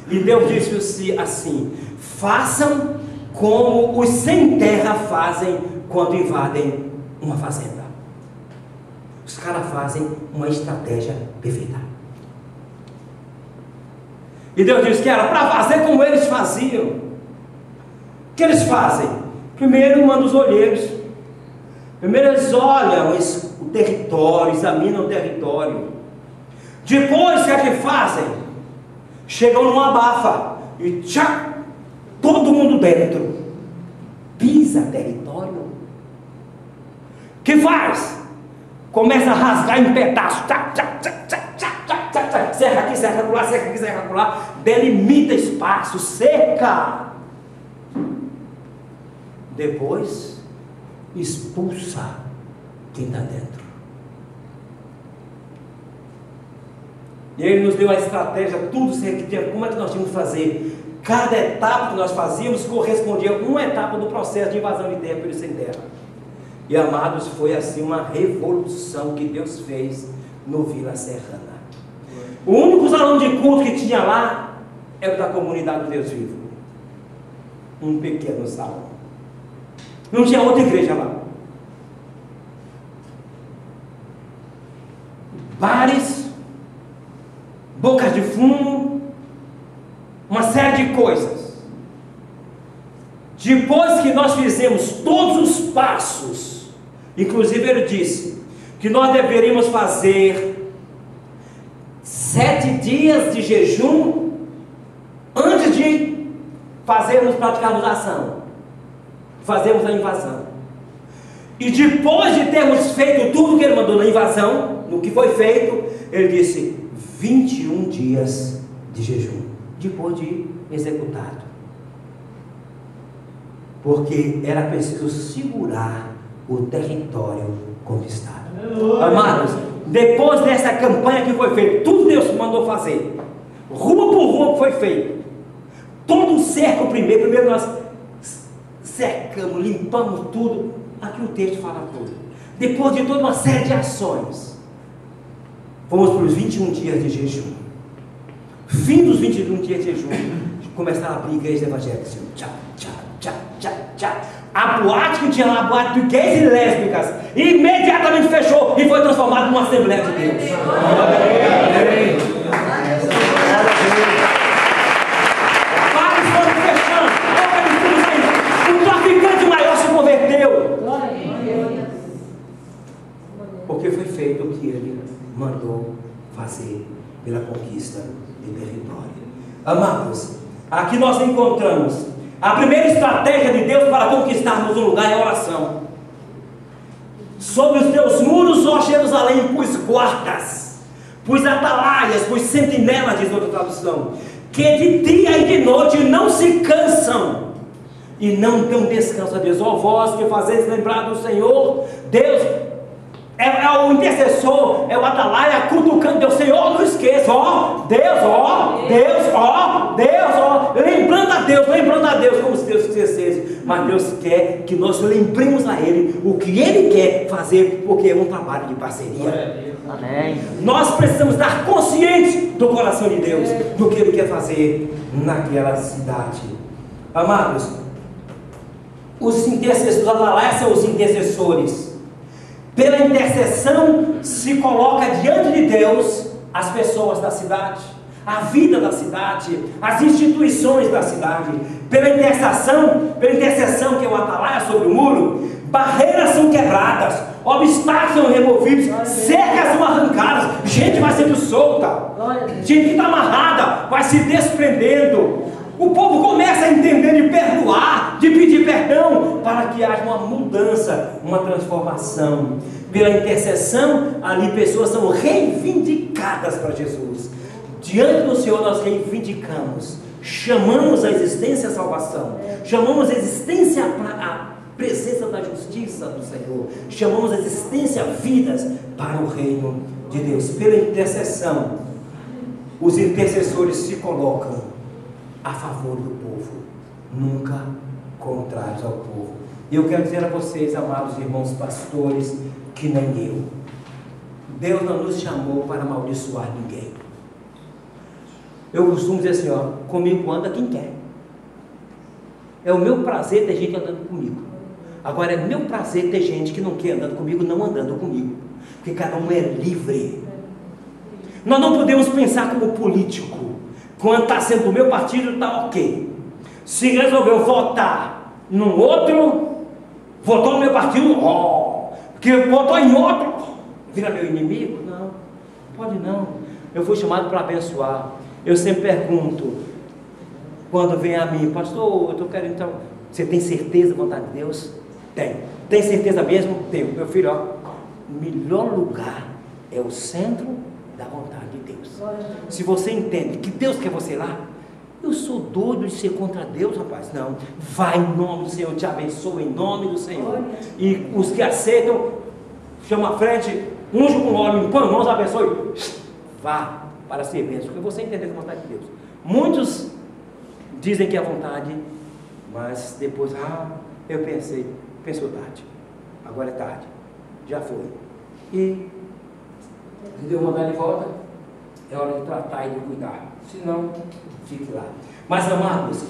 E Deus disse assim: façam como os sem terra fazem quando invadem uma fazenda. Os caras fazem uma estratégia perfeita. E Deus disse que era para fazer como eles faziam. O que eles fazem? Primeiro mandam os olheiros. Primeiro eles olham o território, examinam o território. Depois o que é que fazem? Chegam numa abafa e tchá, todo mundo dentro. Pisa território. O que faz? Começa a rasgar em pedaços. Tchá, tchá, tchá, tchá, tchá, tchá, tchá, tchá. Cerca aqui, cerca lá, cerca aqui, cerca lá. Delimita espaço, cerca. Depois expulsa quem está dentro. E Ele nos deu a estratégia, tudo certinho, como é que nós tínhamos que fazer. Cada etapa que nós fazíamos correspondia a uma etapa do processo de invasão de terra pelo sem terra. E, amados, foi assim uma revolução que Deus fez no Vila Serrana. O único salão de culto que tinha lá era o da comunidade do Deus Vivo. Um pequeno salão. Não tinha outra igreja lá. Bares, bocas de fumo, uma série de coisas. Depois que nós fizemos todos os passos, inclusive ele disse que nós deveríamos fazer 7 dias de jejum antes de praticarmos a ação. fazermos a invasão. E depois de termos feito tudo que ele mandou na invasão, no que foi feito, ele disse 21 dias de jejum, depois de executado. Porque era preciso segurar o território conquistado. Amados, depois dessa campanha que foi feita, tudo Deus mandou fazer, rua por rua que foi feito, todo o cerco primeiro nós cercamos, limpamos tudo. Aqui o texto fala tudo. Depois de toda uma série de ações, fomos para os 21 dias de jejum. Fim dos 21 dias de jejum, começaram a abrir igrejas evangélicas. Tchá, tchá, tchá, tchá, tchá. A boate que tinha lá, a boate de gays e lésbicas, imediatamente fechou e foi transformado numa Assembleia de Deus. Vários foram fechando. O traficante maior se converteu. Porque foi feito o que ele mandou fazer pela conquista de território. Amados, aqui nós encontramos a primeira estratégia de Deus para conquistarmos um lugar é a oração. Sobre os teus muros, ó Jerusalém, pus guardas, pus atalaias, pus sentinelas, diz outra tradução, que de dia e de noite não se cansam e não dão descanso a Deus. Ó vós que fazeis lembrar do Senhor, Deus é o intercessor, é o atalaia cutucando Deus. Senhor, não esqueça, ó Deus, ó Deus, ó Deus, ó, lembrando a Deus, como se Deus esquecesse. Mas Deus quer que nós lembremos a Ele o que Ele quer fazer, porque é um trabalho de parceria. Amém. Nós precisamos estar conscientes do coração de Deus, do que Ele quer fazer naquela cidade. Amados, os intercessores, atalaias são os intercessores. Pela intercessão se coloca diante de Deus as pessoas da cidade, a vida da cidade, as instituições da cidade. Pela intercessão que é o atalaia sobre o muro, barreiras são quebradas, obstáculos são removidos, cercas são arrancadas, gente vai sendo solta, gente que está amarrada vai se desprendendo. O povo começa a entender de perdoar, de pedir perdão, para que haja uma mudança, uma transformação. Pela intercessão, ali pessoas são reivindicadas para Jesus. Diante do Senhor nós reivindicamos, chamamos a existência a salvação, chamamos a existência a presença da justiça do Senhor, chamamos a existência vidas para o reino de Deus. Pela intercessão, os intercessores se colocam a favor do povo, nunca contrários ao povo. E eu quero dizer a vocês, amados irmãos pastores, que nem eu, Deus não nos chamou para amaldiçoar ninguém. Eu costumo dizer assim, ó, comigo anda quem quer. É o meu prazer ter gente andando comigo. Agora é meu prazer ter gente que não quer andando comigo, não andando comigo, porque cada um é livre. Nós não podemos pensar como político. Quando está sendo do meu partido, está ok. Se resolveu votar num outro, votou no meu partido, porque votou em outro, vira meu inimigo? Não, pode não. Eu fui chamado para abençoar. Eu sempre pergunto, quando vem a mim, pastor, eu estou querendo, então, você tem certeza da vontade de Deus? Tem. Tem certeza mesmo? Tenho. Meu filho, ó, o melhor lugar é o centro da vontade de Deus. Se você entende que Deus quer você lá, eu sou doido de ser contra Deus, rapaz. Não, vai em nome do Senhor, te abençoa em nome do Senhor. E os que aceitam, chama a frente, unge com óleo, põe mãos, abençoe, vá para ser bênção, porque você entende a vontade de Deus. Muitos dizem que é a vontade, mas depois, eu pensou tarde, agora é tarde, já foi. E se deu vontade de volta, é hora de tratar e de cuidar, senão fique lá. Mas amados,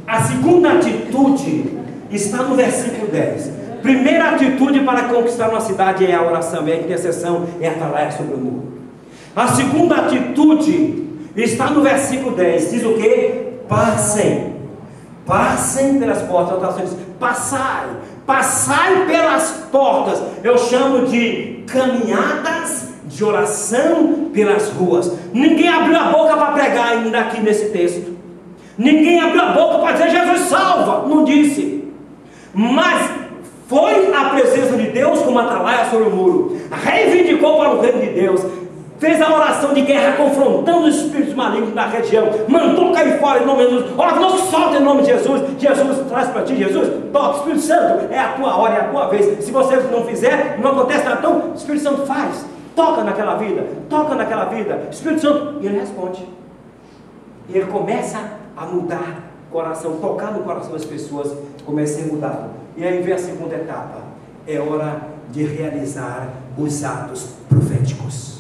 a segunda atitude está no versículo 10. Primeira atitude para conquistar uma cidade é a oração, é a intercessão, é a atalaia sobre o muro. A segunda atitude está no versículo 10, diz o que? Passem pelas portas, passai pelas portas. Eu chamo de caminhadas de oração pelas ruas. Ninguém abriu a boca para pregar ainda aqui nesse texto. Ninguém abriu a boca para dizer Jesus salva, não disse. mas foi à presença de Deus como atalaia sobre o muro, reivindicou para o reino de Deus, fez a oração de guerra confrontando os espíritos malignos da região, mandou cair fora em nome de Jesus. Ora, não solta em nome de Jesus. Jesus traz para ti, Jesus, toca, Espírito Santo, é a tua hora, é a tua vez. Se você não fizer, não acontece nada. Então, o Espírito Santo faz, toca naquela vida, Espírito Santo, e ele responde. E ele começa a mudar o coração, tocar no coração das pessoas, começa a ser mudado. E aí vem a segunda etapa, é hora de realizar os atos proféticos.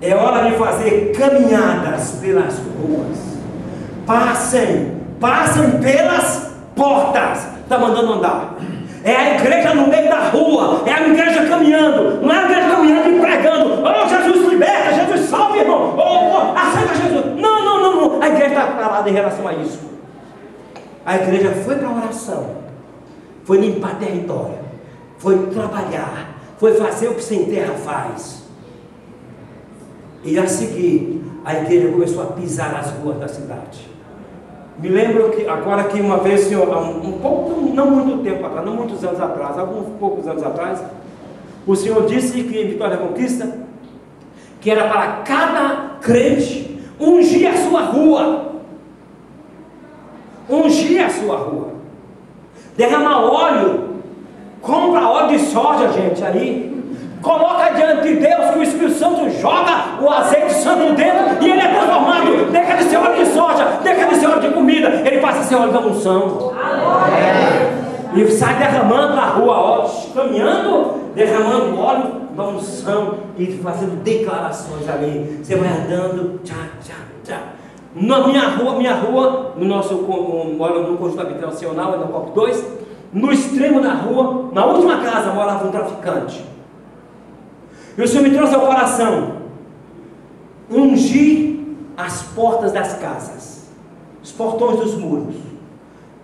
É hora de fazer caminhadas pelas ruas. Passem pelas portas. Está mandando andar. É a igreja no meio da rua. É a igreja caminhando. Não é a igreja caminhando e pregando. Oh, Jesus liberta, Jesus salve, irmão. Oh, aceita Jesus. Não. A igreja está parada em relação a isso. A igreja foi para a oração. Foi limpar território. Foi trabalhar. Foi fazer o que sem terra faz. E a seguir, a igreja começou a pisar nas ruas da cidade. Me lembro que agora que uma vez, um pouco, não muito tempo atrás, não muitos anos atrás, alguns poucos anos atrás, o Senhor disse que em Vitória da Conquista, que era para cada crente ungir a sua rua. Ungir a sua rua. Derramar óleo. Compra óleo de soja, gente, aí. Coloca diante de Deus que o Espírito Santo joga o azeite santo dentro e ele é transformado. Deixa de ser óleo de soja, deixa de ser óleo de comida, ele passa a ser óleo da unção. E sai derramando na rua óleo, caminhando, derramando óleo da unção e fazendo declarações ali. Você vai andando, tchá. Na minha rua, no nosso no conjunto habitacional, no COP 2, no extremo da rua, na última casa morava um traficante. E o Senhor me trouxe ao coração ungir as portas das casas, os portões dos muros.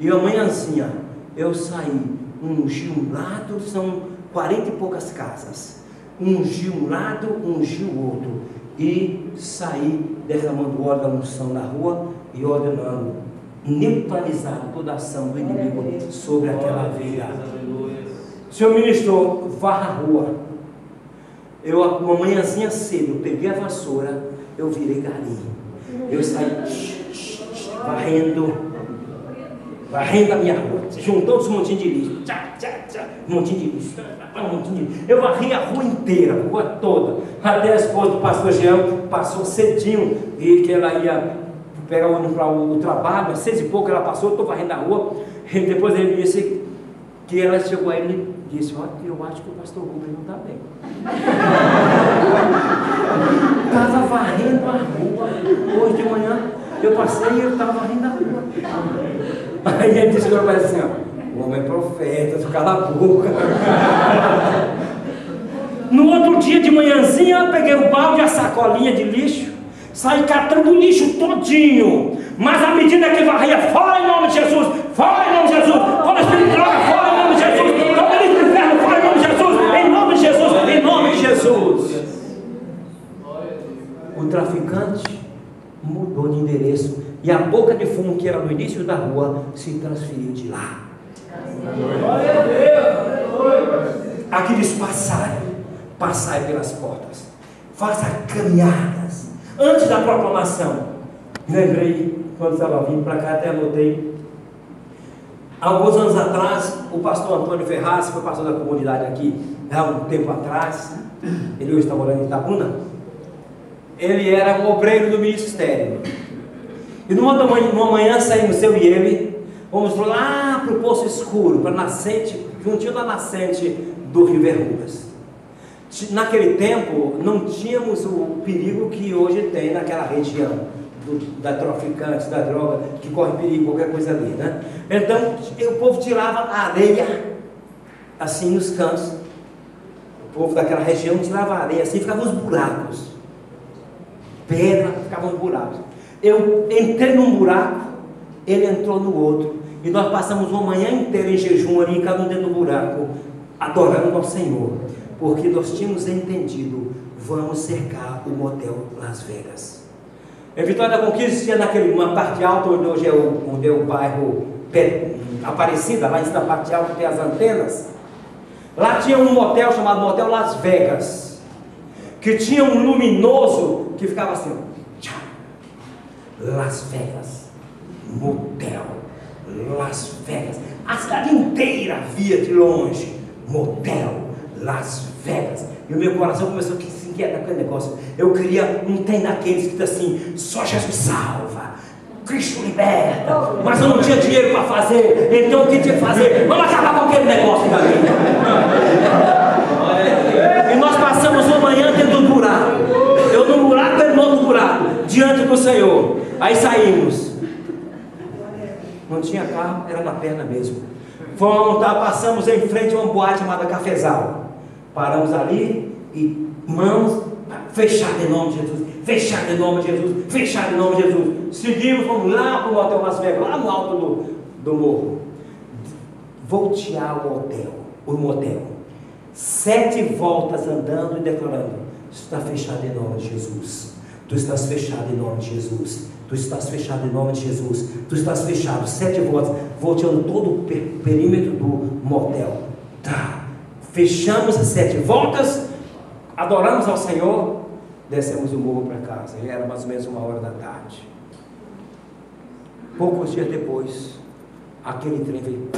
E amanhãzinha eu saí, ungi um lado, são 40 e poucas casas, ungi um lado, ungi o outro, e saí derramando óleo da unção na rua e ordenando, neutralizando toda a ação do inimigo sobre aquela vida. O Senhor ministrou, varra a rua. Eu, uma manhãzinha cedo, eu peguei a vassoura, eu virei galinha. Eu saí varrendo a minha rua. Se juntou os montinhos de lixo. Montinho de lixo. Eu varri a rua inteira, a rua toda. Até a esposa do pastor Jean passou cedinho, e que ela ia pegar o ônibus para o trabalho, às 6 e pouco ela passou, eu estou varrendo a rua. E depois ele me disse que ela chegou aí e disse: olha, eu acho que o pastor Rubens não está bem. Estava varrendo a rua. Hoje de manhã eu passei e eu estava varrendo a rua. Aí ele disse para assim: ó, o homem é profeta, tu cala a boca. No outro dia de manhãzinha eu peguei o balde e a sacolinha de lixo, saí catando o lixo todinho. Mas à medida que varria, fora em nome de Jesus, fora em nome de Jesus, toda espírito de droga, fora em nome de Jesus, todo espírito do inferno, fora em nome de Jesus, em nome de Jesus, em nome de Jesus. O traficante mudou de endereço e a boca de fumo que era no início da rua se transferiu de lá. Aqui diz: passai pelas portas, faça caminhadas. Antes da proclamação, lembrei, quando estava vindo para cá, até anotei. Alguns anos atrás, o pastor Antônio Ferraz, foi pastor da comunidade aqui, há um tempo atrás, ele hoje está morando em Itabuna. Ele era um obreiro do ministério. E numa manhã saímos eu e ele, fomos lá para o Poço Escuro, para a nascente, juntinho da nascente do Rio Verrugas. Naquele tempo não tínhamos o perigo que hoje tem naquela região da traficantes, da droga, que corre perigo, qualquer coisa ali, né? Então o povo tirava a areia assim nos cantos. O povo daquela região tirava a areia assim, ficavam os buracos, pedra, ficavam os buracos. Eu entrei num buraco, ele entrou no outro, e nós passamos uma manhã inteira em jejum ali, cada um dentro do buraco, adorando ao Senhor, porque nós tínhamos entendido: vamos cercar o motel Las Vegas. Em Vitória da Conquista tinha uma parte alta onde hoje é o bairro Aparecida, lá em Estampatial, que tem as antenas. Lá tinha um motel chamado Motel Las Vegas, que tinha um luminoso que ficava assim, tchau, Las Vegas, motel, Las Vegas. A cidade inteira via de longe, motel, Las Vegas. E o meu coração começou a se inquietar com aquele negócio. Eu queria um trem daqueles que está assim, só Jesus salva, Cristo liberta. Mas eu não tinha dinheiro para fazer. Então o que tinha que fazer? Vamos acabar com aquele negócio dali. E nós passamos uma manhã dentro do buraco. Eu no buraco, ele no buraco, diante do Senhor. Aí saímos. Não tinha carro, era na perna mesmo. Fomos lá, passamos em frente a uma boate chamada Cafezal. Paramos ali e mãos fechadas em nome de Jesus, fechado em nome de Jesus, fechado em nome de Jesus. Seguimos, vamos lá para o Motel Las Vegas, lá no alto do morro. Voltear o motel. 7 voltas andando e declarando: tu está fechado em nome de Jesus. Tu estás fechado em nome de Jesus. Tu estás fechado em nome de Jesus. Tu estás fechado. 7 voltas, volteando todo o perímetro do motel. Tá. Fechamos as 7 voltas, adoramos ao Senhor, descemos o morro para casa. E era mais ou menos 1h da tarde. Poucos dias depois, aquele trem veio,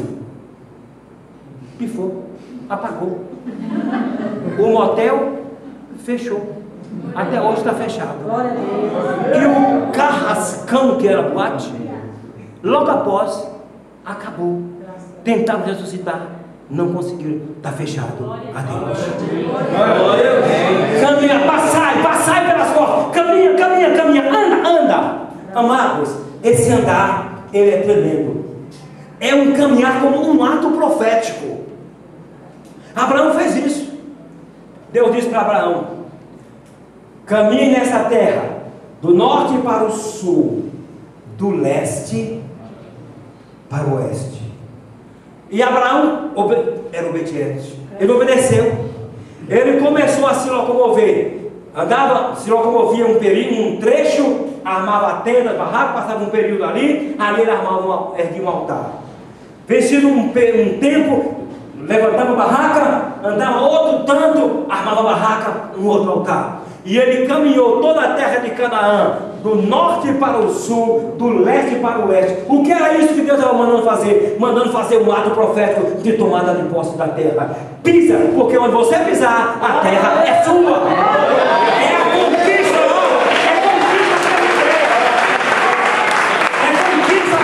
pifou, apagou. O motel fechou. Até hoje está fechado. E o carrascão que era boate, logo após, acabou. Tentaram ressuscitar, não conseguiram. Está fechado. Adeus. Caminha, passai pelas portas. Caminha, anda. Amados, esse andar, ele é tremendo. É um caminhar como um ato profético. Abraão fez isso. Deus disse para Abraão: caminhe nessa terra, do norte para o sul, do leste para o oeste. E Abraão era obediente. Ele obedeceu. Ele começou a se locomover. Se locomovia um trecho, armava a tenda, barraco, passava um período ali ele erguia um altar. Vencido um tempo, levantava a barraca, andava outro tanto, armava a barraca, um outro altar. E ele caminhou toda a terra de Canaã, do norte para o sul, do leste para o oeste. O que era isso que Deus estava mandando fazer? Mandando fazer um ato profético de tomada de posse da terra. Pisa, porque onde você pisar, a terra é sua. É a conquista, é conquista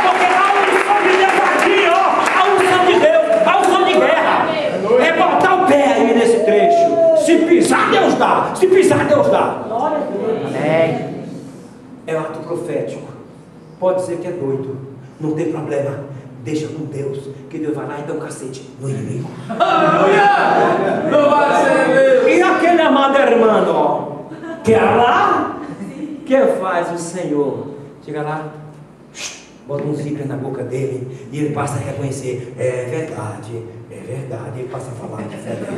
porque a unção de Deus aqui, a unção de Deus, a unção de guerra. É botar o pé aí nesse trecho. Se pisar, Deus dá. Se pisar, Deus dá. É um ato profético. Pode ser que é doido. Não tem problema. Deixa com Deus. Que Deus vai lá e dá um cacete no inimigo. E aquele amado irmão, que é lá, que faz o Senhor? Chega lá, bota um zíper na boca dele e ele passa a reconhecer: é verdade, ele passa a falar diferente.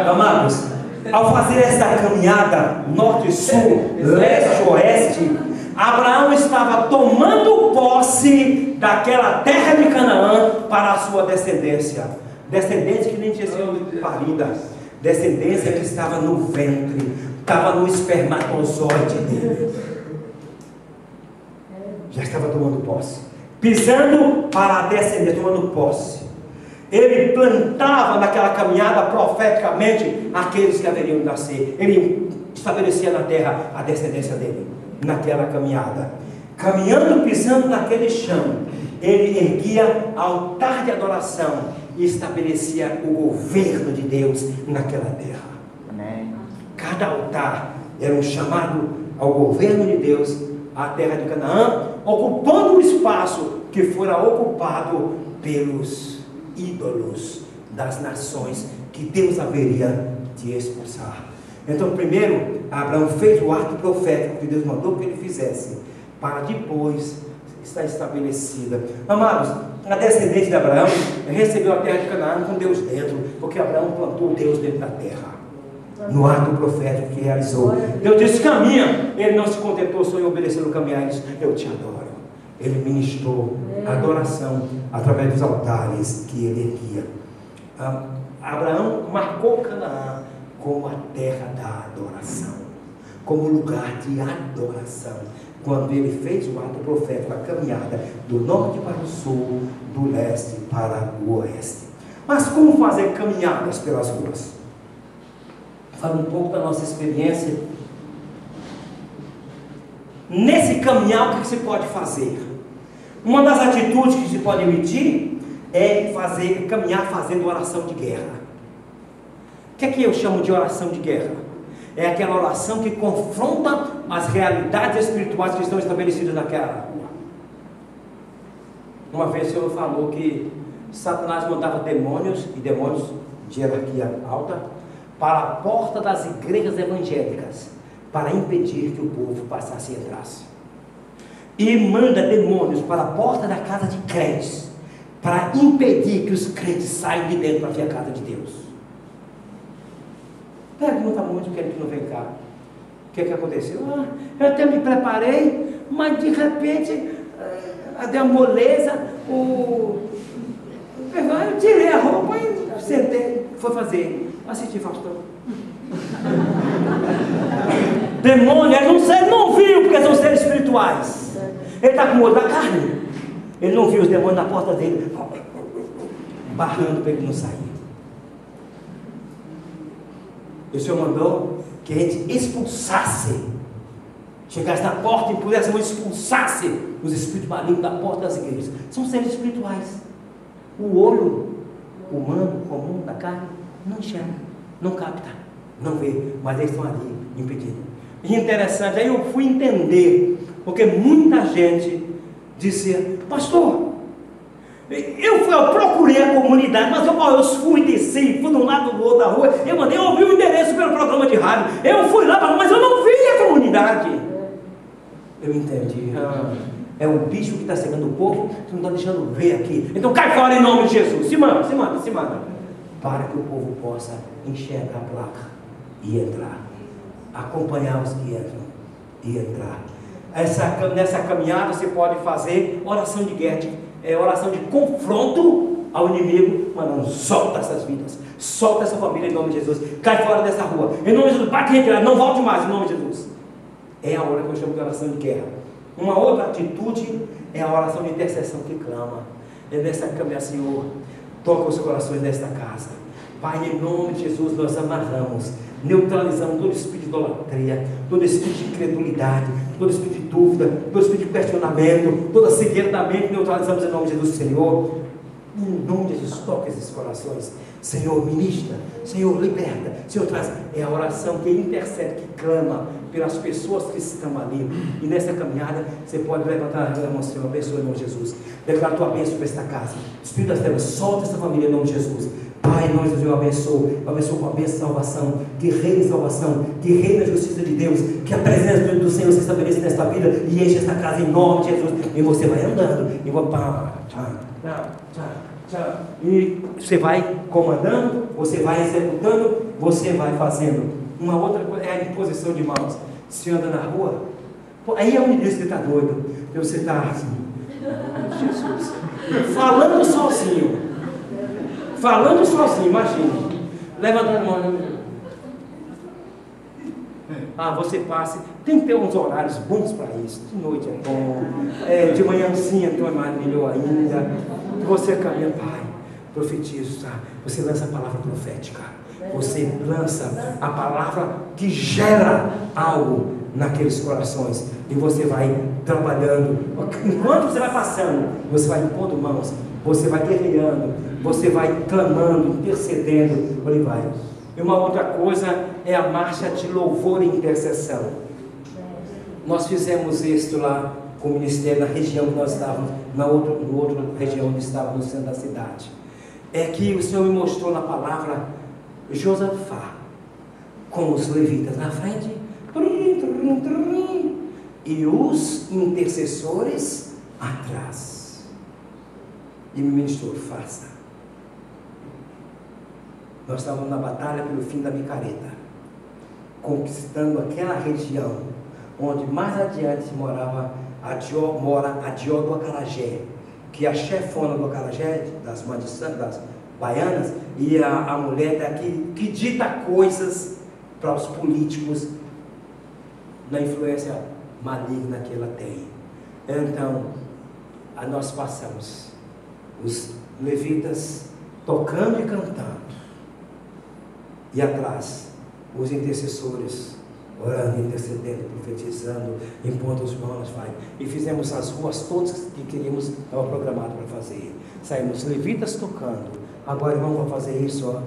Amados, ao fazer essa caminhada norte-sul, leste-oeste, Abraão estava tomando posse daquela terra de Canaã para a sua descendência. Descendência que nem tinha sido parida, descendência que estava no ventre, estava no espermatozoide dele. Já estava tomando posse, pisando para a descendência, tomando posse. Ele plantava naquela caminhada profeticamente aqueles que haveriam de nascer. Ele estabelecia na terra a descendência dele, naquela caminhada. Caminhando, pisando naquele chão, ele erguia altar de adoração e estabelecia o governo de Deus naquela terra. Amém. Cada altar era um chamado ao governo de Deus, à terra de Canaã, ocupando o espaço que fora ocupado pelos ídolos das nações que Deus haveria de expulsar. Então, primeiro, Abraão fez o ato profético que Deus mandou que ele fizesse, para depois estar estabelecida. Amados, a descendência de Abraão recebeu a terra de Canaã com Deus dentro, porque Abraão plantou Deus dentro da terra, no ato profético que realizou. Deus disse: caminha. Ele não se contentou só em obedecer no caminhar, ele disse: eu te adoro. ele ministrou adoração através dos altares que ele erguia. Abraão marcou Canaã como a terra da adoração, como lugar de adoração, quando ele fez o ato profético, a caminhada do norte para o sul, do leste para o oeste. Mas como fazer caminhadas pelas ruas? Fala um pouco da nossa experiência. Nesse caminhar, o que se pode fazer? Uma das atitudes que se pode emitir é caminhar fazendo oração de guerra. O que é que eu chamo de oração de guerra? É aquela oração que confronta as realidades espirituais que estão estabelecidas naquela rua. Uma vez o Senhor falou que Satanás mandava demônios, e demônios de hierarquia alta, para a porta das igrejas evangélicas, para impedir que o povo passasse e entrasse. E manda demônios para a porta da casa de crentes, para impedir que os crentes saiam de dentro para vir à casa de Deus. Pergunta muito porque ele não vem cá. O que aconteceu? Eu até me preparei, mas de repente deu uma moleza, eu tirei a roupa e sentei, foi fazer. Assisti, pastor. Demônio, ele não viu, porque são seres espirituais. Ele está com o olho da carne. Ele não viu os demônios na porta dele, barrando para ele não sair. O Senhor mandou que a gente expulsasse, chegasse na porta e pudesse expulsasse os espíritos malignos da porta das igrejas. São seres espirituais. O olho humano, comum, da carne, não enxerga, não capta, não vê, mas eles estão ali impedindo. E interessante, aí eu fui entender, porque muita gente dizia: pastor, eu procurei a comunidade, mas eu fui descer, fui de um lado do outro da rua, eu ouvi o endereço pelo programa de rádio, eu fui lá, mas eu não vi a comunidade. Eu entendi. É o bicho que está cegando o povo, que não está deixando ver aqui. Então cai fora em nome de Jesus. Se manda. Para que o povo possa enxergar a placa e entrar. Acompanhar os que entram e entrar. Nessa caminhada você pode fazer oração de guerra, oração de confronto ao inimigo, mas não solta essas vidas, solta essa família em nome de Jesus. Cai fora dessa rua, em nome de Jesus, bate e retira, não volte mais em nome de Jesus. É a hora que eu chamo de oração de guerra. Uma outra atitude é a oração de intercessão que clama. É nessa caminhada, Senhor, toca os corações desta casa. Pai, em nome de Jesus, nós amarramos, neutralizamos todo espírito de idolatria, todo espírito de incredulidade, todo espírito de dúvida, todo espírito de questionamento, toda cegueira da mente, neutralizamos em nome de Jesus, Senhor. Em nome de Jesus, toca esses corações. Senhor, ministra, Senhor, liberta, Senhor, traz. É a oração que intercede, que clama pelas pessoas que estão ali. E nessa caminhada, você pode levantar a mão, Senhor, abençoa em nome de Jesus. Declara a tua bênção para esta casa. Espírito das trevas, solta essa família em nome de Jesus. Pai, em nome de Jesus, eu abençoo com a bênção de salvação, que reine salvação, que reine a justiça de Deus, que a presença do Senhor se estabeleça nesta vida e enche esta casa em nome de Jesus. E você vai andando, e e você vai comandando, você vai executando, você vai fazendo. Uma outra coisa é a imposição de mãos. Se anda na rua, aí é um início que está doido, você está assim, Jesus, falando sozinho, imagine, levantando a mão. Você passe, tem que ter uns horários bons para isso. De noite é bom, de manhãzinha então é mais melhor ainda. Você caminha, Pai, profetiza, você lança a palavra profética, você lança a palavra que gera algo naqueles corações, e você vai trabalhando. Enquanto você vai passando, você vai impondo mãos, você vai guerreando, você vai clamando, intercedendo, por aí vai. E uma outra coisa é a marcha de louvor e intercessão. Nós fizemos isto lá com o ministério na região que nós estávamos, na outra região onde estávamos, no centro da cidade. É que o Senhor me mostrou na palavra Josafá, com os levitas na frente, e os intercessores atrás. E me ministrou: faça. Nós estávamos na batalha pelo fim da micareta, conquistando aquela região onde mais adiante morava mora a Dió do Acarajé, que é a chefona do Acarajé, das mães de santo, das baianas, e a mulher daqui que dita coisas para os políticos na influência maligna que ela tem. Então, nós passamos os levitas tocando e cantando, e atrás os intercessores orando, intercedendo, profetizando, impondo as mãos, vai. E fizemos as ruas todas que queríamos, estava programado para fazer. Saímos levitas tocando. Agora, irmão, vamos fazer isso, ó.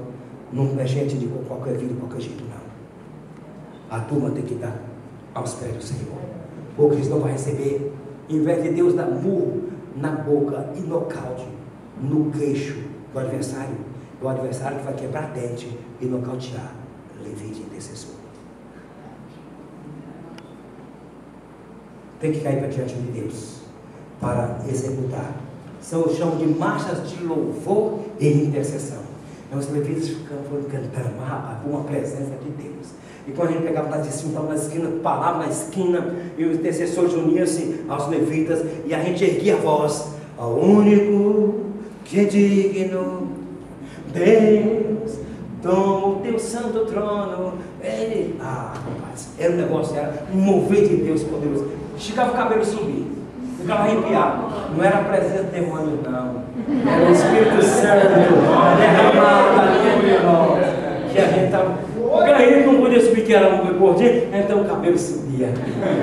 Não é gente de qualquer vida, de qualquer jeito, não. A turma tem que dar aos pés do Senhor, porque eles não vão receber, em vez de Deus dar murro na boca e nocaute no queixo do adversário, é o adversário que vai quebrar dente e nocautear levita e intercessor. Tem que cair para diante de Deus para executar. São o chão de marchas de louvor e intercessão. Então os levitas foram cantando, com uma presença de Deus. E quando a gente pegava lá de cima, estava na esquina, parava na esquina, e o intercessor unia-se aos levitas, e a gente erguia a voz: ao único que é digno, Deus, toma o teu santo trono. Ele, rapaz, era um negócio, era um mover de Deus poderoso. Chegava o cabelo subir, ficava arrepiado. Não era a presença do demônio, não. Era o Espírito Santo derramado ali entre nós. Que a gente estava. Porque a gente não podia subir, que era um por dia, então o cabelo subia.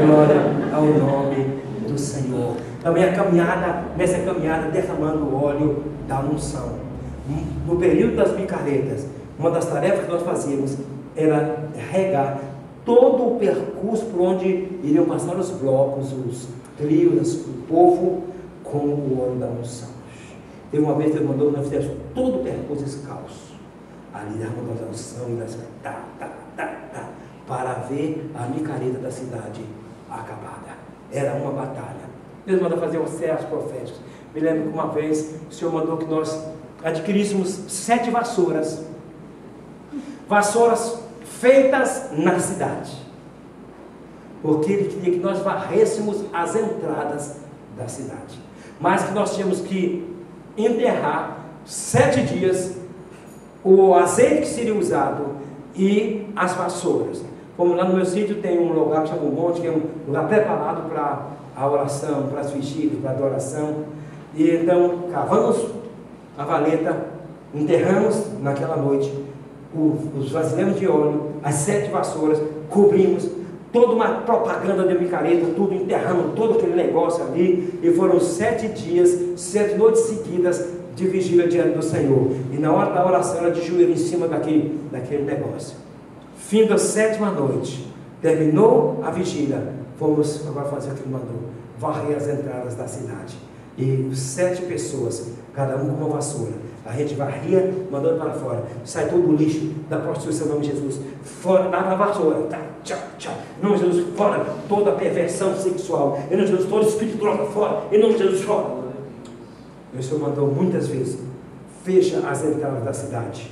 Glória ao nome do Senhor. Também a caminhada, nessa caminhada, derramando o óleo da unção. No período das micaretas, uma das tarefas que nós fazíamos era regar todo o percurso por onde iriam passar os blocos, os trios, o povo, com o óleo da unção. Teve uma vez que ele mandou que nós fizéssemos todo o percurso descalço. Ali derramando a unção e nós para ver a micareta da cidade acabada. Era uma batalha. Deus mandou fazer um sermos proféticos. Me lembro que uma vez o Senhor mandou que nós adquiríssemos 7 vassouras. Vassouras feitas na cidade. Porque Ele queria que nós varrêssemos as entradas da cidade. Mas que nós tínhamos que enterrar 7 dias o azeite que seria usado e as vassouras. Como lá no meu sítio tem um lugar que chama um monte, que é um lugar preparado para a oração, para as vigílias, para a adoração. E então cavamos a valeta, enterramos naquela noite os vasilhames de óleo, as 7 vassouras, cobrimos toda uma propaganda de micareta, tudo, enterramos todo aquele negócio ali, e foram 7 dias, 7 noites seguidas de vigília diante do Senhor. E na hora da oração era de joelho em cima daquele negócio. Fim da 7ª noite, terminou a vigília, fomos agora fazer o que Ele mandou, varrer as entradas da cidade. E 7 pessoas, cada um com uma vassoura. A gente varria, mandando para fora. Sai todo o lixo da prostituição, em nome de Jesus. Fora, na vassoura. Tá, tchau, tchau. Em nome de Jesus, fora toda a perversão sexual. Em nome de Jesus, todo espírito de droga, fora. Em nome de Jesus, fora. O Senhor mandou muitas vezes: fecha as entradas da cidade.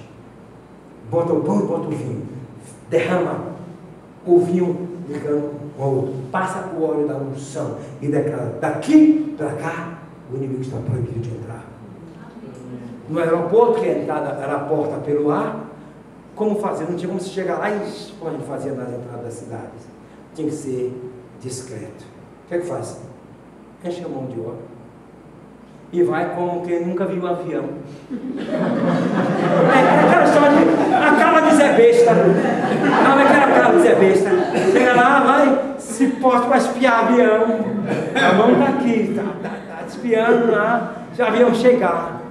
Bota o pão e bota o vinho. Derrama o vinho ligando com o outro. Passa o óleo da unção e declara: daqui para cá, o inimigo está proibido de entrar. No aeroporto, que a entrada era a porta pelo ar, como fazer? Não tinha como se chegar lá e como a gente fazia nas entradas das cidades. Tinha que ser discreto. O que é que faz? Enche a mão de óleo e vai como quem nunca viu um avião. Aquela história de acaba de Zé Besta. Não, aquela de Zé Besta. Chega lá, vai, se porta para espiar avião. A mão está aqui, tá espiando lá, se o avião chegar.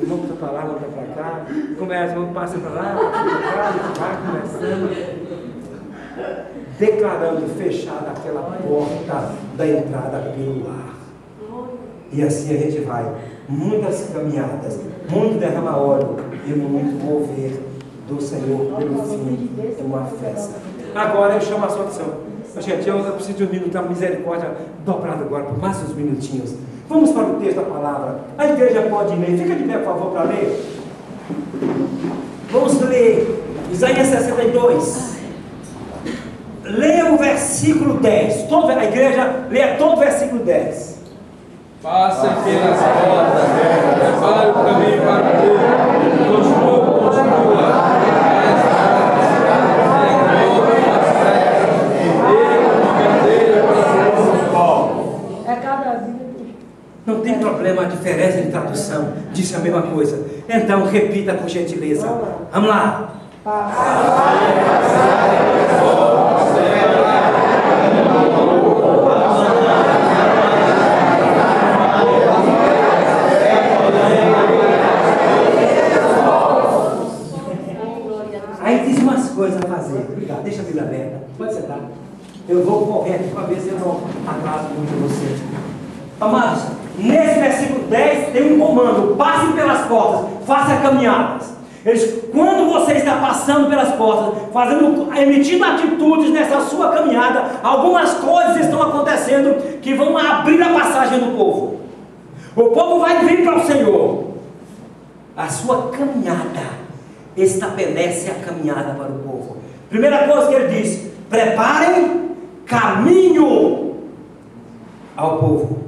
Vamos para lá, vamos para cá, começa, vamos passar para lá, para cá, vai começando, declarando fechada aquela porta da entrada pelo ar. E assim a gente vai, muitas caminhadas, muito derramar óleo e muito mover do Senhor pelo fim de uma festa. Agora eu chamo a sua atenção. Gente, eu preciso de um minuto da misericórdia dobrado agora, por mais uns minutinhos. Vamos para o texto da palavra. A igreja pode ler. Fica de pé, por favor, para ler. Vamos ler Isaías 62. leia o versículo 10. Toda a igreja leia todo o versículo 10. Passem pelas portas, prepare o caminho para o povo, construa. Não tem problema a diferença de tradução, disse a mesma coisa. Então repita por gentileza. Vamos lá. Aí diz umas coisas a fazer. Obrigado, deixa a Bíblia aberta. Pode sentar. Eu vou correr aqui para ver se eu não atraso muito você. Amados, nesse versículo 10 tem um comando: passe pelas portas, faça caminhadas. Quando você está passando pelas portas, emitindo atitudes nessa sua caminhada, algumas coisas estão acontecendo que vão abrir a passagem do povo. O povo vai vir para o Senhor. A sua caminhada estabelece a caminhada para o povo. Primeira coisa que ele diz: preparem caminho ao povo.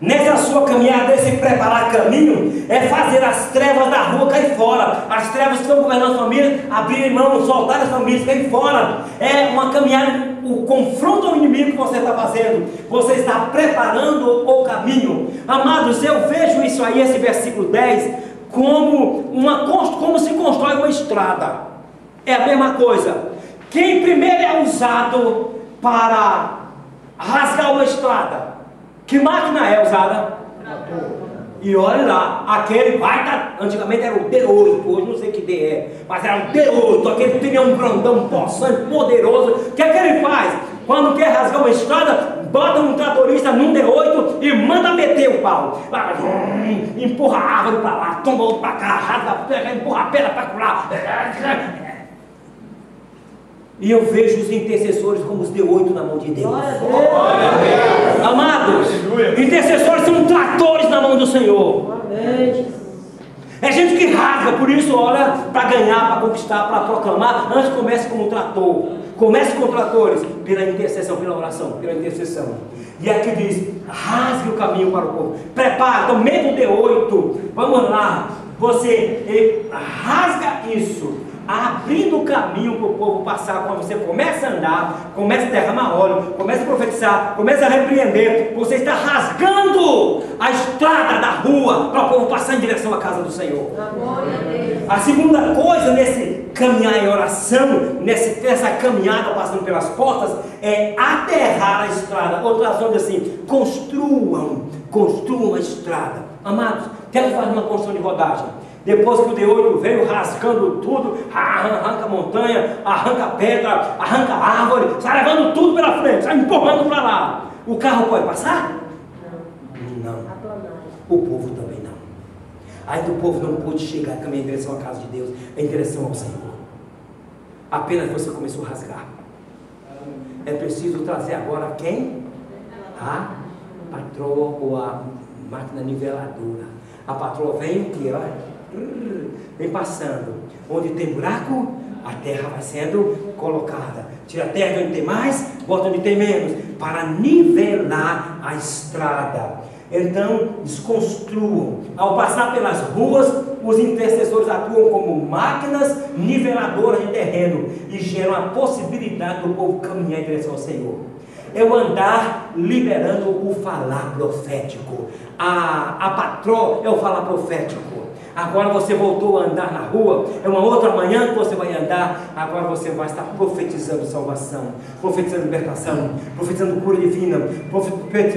Nessa sua caminhada, esse preparar caminho é fazer as trevas da rua cair fora. As trevas que estão governando a família, abrirem mão, soltar as famílias, cair fora. É uma caminhada, o confronto ao inimigo que você está fazendo. Você está preparando o caminho. Amados, eu vejo isso aí, esse versículo 10, como se constrói uma estrada. É a mesma coisa. Quem primeiro é usado para rasgar uma estrada? Que máquina é usada? E olha lá, aquele antigamente era o D8, hoje não sei que D é, mas era o D8, aquele pneu grandão, possante, poderoso. O que é que ele faz? Quando quer rasgar uma estrada, bota um tratorista num D8 e manda meter o pau. Empurra a árvore para lá, tomba outro para cá, rasga, empurra a pedra para lá. E eu vejo os intercessores como os D8 na mão de Deus. Amados, intercessores são tratores na mão do Senhor. É gente que rasga, por isso olha para ganhar, para conquistar, para proclamar. Antes comece como um trator. Comece com tratores, pela intercessão, pela oração, pela intercessão. E aqui diz: rasgue o caminho para o povo. Prepara, então meta o D8. Vamos lá. Você rasga isso, abrindo o caminho para o povo passar. Quando você começa a andar, começa a derramar óleo, começa a profetizar, começa a repreender, você está rasgando a estrada da rua para o povo passar em direção à casa do Senhor. A segunda coisa nesse caminhar em oração, nessa caminhada passando pelas portas, é aterrar a estrada. Outras ondas assim: construam a estrada. Amados, quero fazer uma construção de rodagem. Depois que o D8 veio rasgando tudo, arranca a montanha, arranca a pedra, arranca a árvore, sai levando tudo pela frente, sai empurrando para lá. O carro pode passar? Não. O povo também não. Ainda o povo não pôde chegar também em direção à casa de Deus, em direção ao Senhor. Apenas você começou a rasgar. É preciso trazer agora quem? A patroa ou a máquina niveladora. A patroa vem o que? Vem passando. Onde tem buraco, a terra vai sendo colocada. Tira a terra de onde tem mais, bota onde tem menos, para nivelar a estrada. Então, desconstruam. Ao passar pelas ruas, os intercessores atuam como máquinas niveladoras de terreno e geram a possibilidade do povo caminhar em direção ao Senhor. É o andar liberando o falar profético. A patroa é o falar profético. Agora você voltou a andar na rua, é uma outra manhã que você vai andar. Agora você vai estar profetizando salvação, profetizando libertação, profetizando cura divina,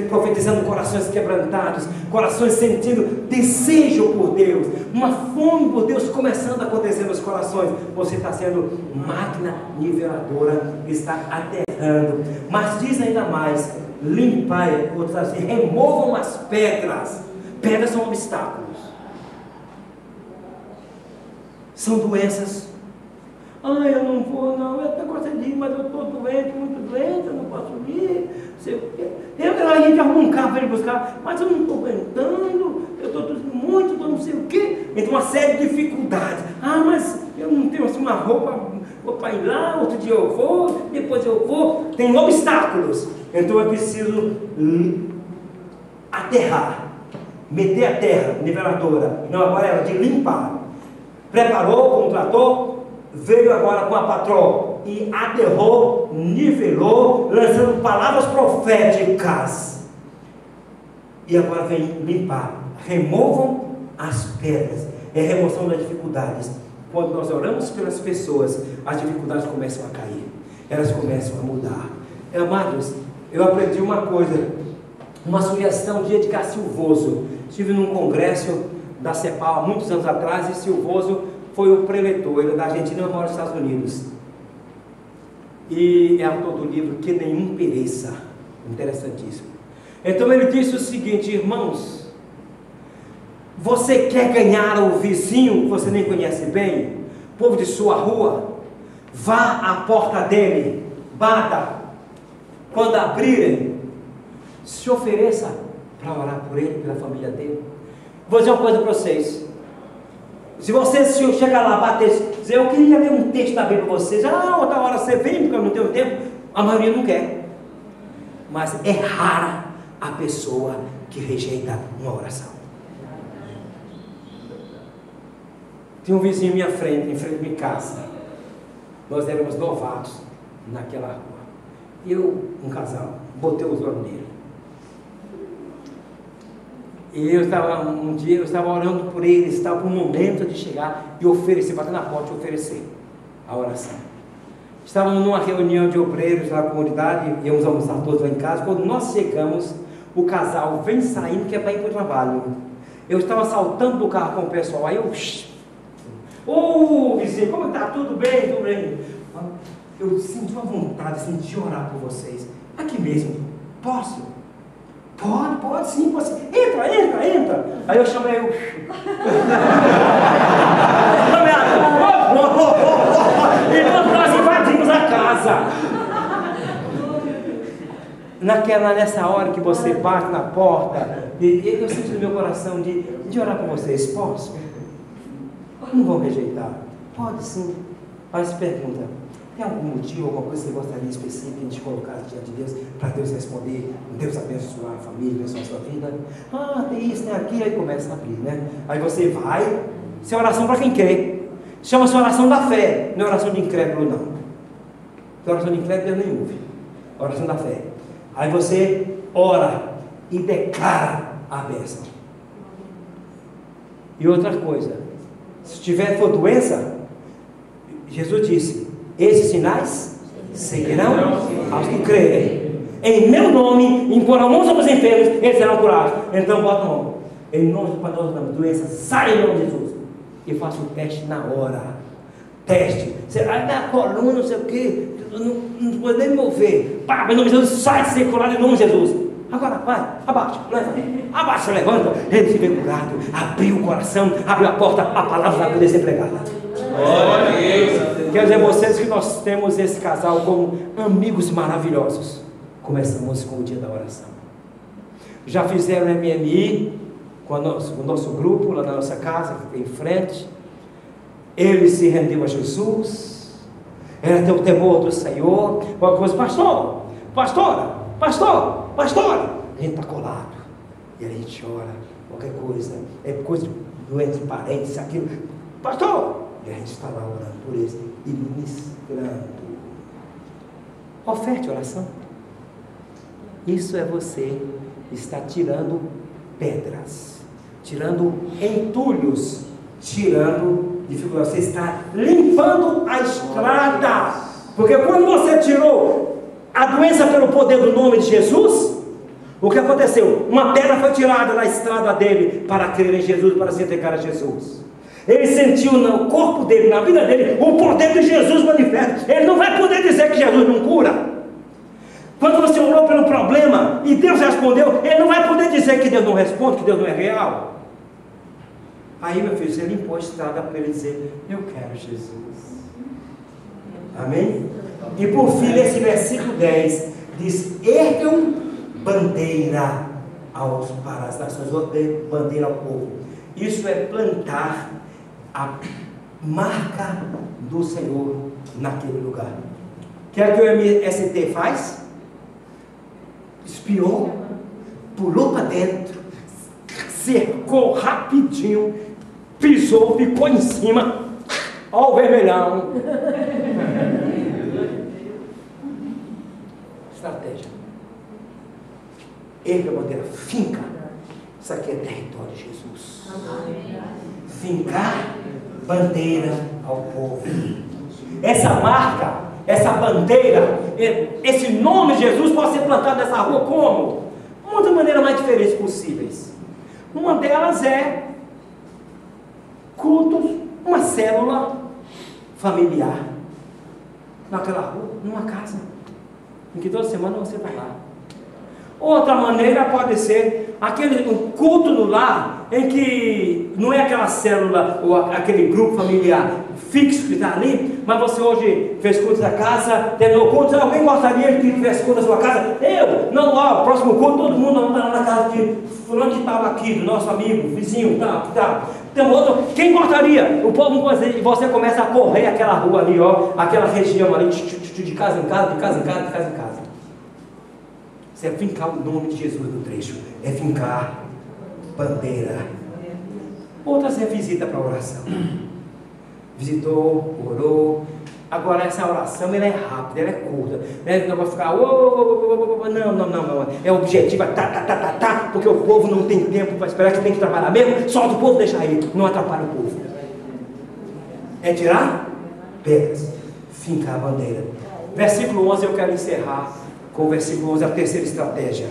profetizando corações quebrantados, corações sentindo desejo por Deus, uma fome por Deus começando a acontecer nos corações. Você está sendo máquina niveladora, está aterrando. Mas diz ainda mais: limpai, outras assim, removam as pedras. Pedras são obstáculos, são doenças. Eu não vou, não, eu até gostaria de ir, mas eu estou doente, muito doente, eu não posso ir. A gente arruma um carro para ir buscar, mas eu não estou aguentando, eu estou muito, estou não sei o quê. Então, uma série de dificuldades. Mas eu não tenho assim uma roupa para ir lá, outro dia eu vou, depois eu vou, tem obstáculos. Então eu preciso aterrar, meter a terra, niveladora, não agora era de limpar. Preparou com o trator, veio agora com a patroa e aterrou, nivelou, lançando palavras proféticas. E agora vem limpar. Removam as pedras. É remoção das dificuldades. Quando nós oramos pelas pessoas, as dificuldades começam a cair. Elas começam a mudar. Amados, eu aprendi uma coisa, uma sugestão de Edgar Silvoso. Estive num congresso da CEPAL há muitos anos atrás, e Silvoso foi o preletor, ele é da Argentina e mora nos Estados Unidos. E é autor do livro Que Nenhum Pereça. Interessantíssimo. Então ele disse o seguinte: irmãos, você quer ganhar o vizinho que você nem conhece bem, povo de sua rua? Vá à porta dele, bata. Quando abrirem, se ofereça para orar por ele, pela família dele. Vou dizer uma coisa para vocês. Se você chegar lá, bater, dizer, eu queria ler um texto da Bíblia para vocês, outra hora você vem, porque eu não tenho tempo, a maioria não quer. Mas é rara a pessoa que rejeita uma oração. Tinha um vizinho em minha frente, em frente à minha casa. Nós éramos novatos naquela rua. Eu, um casal, botei os olhos nele. E um dia eu estava orando por ele, estava no momento de chegar e oferecer, bater na porta e oferecer a oração. Estávamos numa reunião de obreiros na comunidade, íamos almoçar todos lá em casa. Quando nós chegamos, o casal vem saindo, que é para ir para o trabalho. Eu estava saltando do carro com o pessoal, aí eu... vizinho, como está? Tudo bem? Tudo bem. Eu senti uma vontade de orar por vocês. Aqui mesmo. Posso? Pode sim, pode sim. Entra. Aí eu chamei o... Então nós invadimos a casa. Nessa hora que você bate na porta, eu sinto no meu coração de orar por vocês. Posso? Não vão rejeitar? Pode sim. Mas pergunta, tem algum motivo, alguma coisa que você gostaria específica de colocar diante de Deus, para Deus responder, Deus abençoar a família, abençoar a sua vida? Tem isso, tem aquilo, aí começa a abrir, né? Aí você vai, isso é oração para quem crê. Chama-se oração da fé, não é oração de incrédulo, não. Porque oração de incrédulo Deus nem ouve. Oração da fé. Aí você ora e declara a bênção. E outra coisa, se for doença, Jesus disse, esses sinais seguirão aos que crerem. Em meu nome, imporão mãos sobre os enfermos, eles serão curados. Então bota a mão. Em nome do Pai, doença, sai em nome de Jesus. E faça o teste na hora. Teste. Você vai dar coluna, não sei o quê. Não pode nem mover. Pá, em nome de Jesus, sai de ser curado em nome de Jesus. Agora, vai, abaixa, abaixa, levanta. Ele se vê curado, abriu o coração, abriu a porta, a palavra vai poder ser pregada. Quer dizer, vocês que nós temos esse casal como amigos maravilhosos. Começamos com o dia da oração. Já fizeram MMI com o nosso grupo, lá na nossa casa, que tem em frente. Ele se rendeu a Jesus. Era ter o temor do Senhor. Pastora. A gente está colado. E aí a gente ora, qualquer coisa. É coisa doente, parentes, aquilo. Pastor! E a gente está lá orando por eles e ministrando. Oferte oração. Isso é você estar tirando pedras, tirando entulhos, tirando dificuldades. Você está limpando a estrada. Porque quando você tirou a doença pelo poder do nome de Jesus, o que aconteceu? Uma pedra foi tirada da estrada dele para crer em Jesus, para se entregar a Jesus. Ele sentiu no corpo dele, na vida dele, o poder de Jesus manifesto. Ele não vai poder dizer que Jesus não cura. Quando você orou pelo problema e Deus respondeu, ele não vai poder dizer que Deus não responde, que Deus não é real. Aí, meu filho, você limpou a estrada para ele dizer, eu quero Jesus. Amém? E por fim, esse versículo 10 diz, ergam bandeira para as nações, bandeira ao povo. Isso é plantar a marca do Senhor naquele lugar. que é que o MST faz? Espiou, pulou para dentro, cercou rapidinho, pisou, ficou em cima. Olha o vermelhão. Estratégia. Erga a bandeira, finca. Isso aqui é território de Jesus. Fincar bandeira ao povo. Essa marca, essa bandeira, esse nome de Jesus pode ser plantado nessa rua como? Muitas maneiras mais diferentes possíveis. Uma delas é cultos, uma célula familiar. Naquela rua, numa casa. Em que toda semana você vai lá. Outra maneira pode ser um culto no lar, em que não é aquela célula ou aquele grupo familiar fixo que está ali, mas você hoje fez culto da casa, terminou o culto, alguém gostaria que tivesse culto na sua casa? Eu? Não, ó, próximo culto todo mundo não está na casa de fulano que estava aqui, do nosso amigo, vizinho, tá. Tem outro, quem gostaria? O povo e você começa a correr aquela rua ali, ó, aquela região ali, de casa em casa, de casa em casa, de casa em casa. Isso é fincar o nome de Jesus no trecho. É fincar bandeira. Outras é visita para oração. Visitou, orou. Agora essa oração ela é rápida, ela é curta. Não vai ficar não. É objetiva, porque o povo não tem tempo para esperar, que tem que trabalhar mesmo. Solta o povo, deixa aí. Não atrapalha o povo. É tirar pedras. Fincar a bandeira. Versículo 11 eu quero encerrar. Com o versículo 11, a terceira estratégia.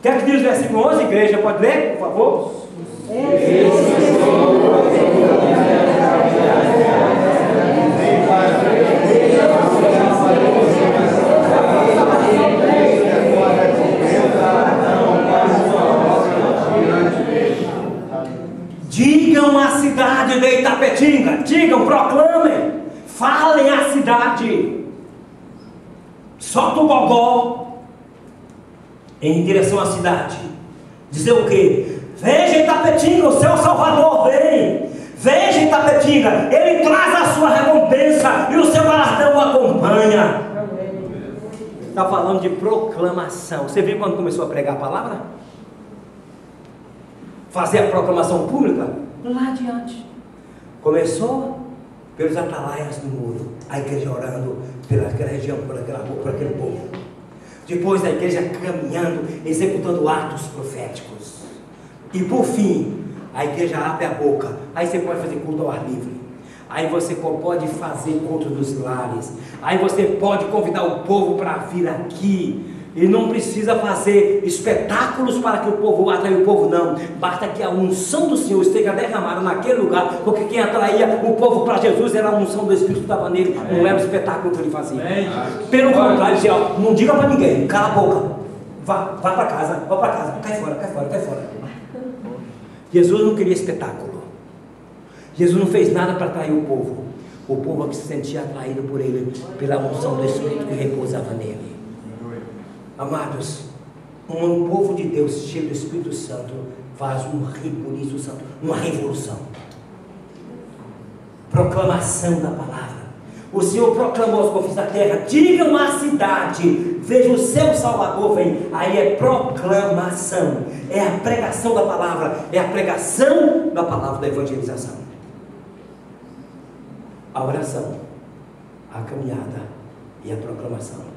Quer que diz o versículo 11, igreja? Pode ler, por favor? Digam a cidade de Itapetinga, digam, proclamem, falem a cidade. Solta o gogó em direção à cidade. Dizer o quê? Veja Itapetinga, o seu Salvador vem. Veja Itapetinga, ele traz a sua recompensa e o seu galardão o acompanha. Está falando de proclamação. Você viu quando começou a pregar a palavra? Fazer a proclamação pública? Lá adiante. Começou pelos atalaias do muro, a igreja orando pelaquela região, por aquela rua, por aquele povo. Depois a igreja caminhando, executando atos proféticos. E por fim, a igreja abre a boca. Aí você pode fazer culto ao ar livre. Aí você pode fazer culto dos lares. Aí você pode convidar o povo para vir aqui. E não precisa fazer espetáculos para que o povo atraia o povo, não. Basta que a unção do Senhor esteja derramada naquele lugar, porque quem atraía o povo para Jesus era a unção do Espírito que estava nele, não era o espetáculo que ele fazia. Pelo contrário, dizia, ó, não diga para ninguém, cala a boca, vá para casa, cai fora. Jesus não queria espetáculo. Jesus não fez nada para atrair o povo. O povo é que se sentia atraído por ele, pela unção do Espírito que repousava nele. Amados, um povo de Deus cheio do Espírito Santo faz um rebuliço santo, uma revolução. Proclamação da palavra. O Senhor proclamou aos confins da terra, digam à cidade, veja o seu Salvador vem. Aí é proclamação, é a pregação da palavra, é a pregação da palavra da evangelização. A oração, a caminhada e a proclamação.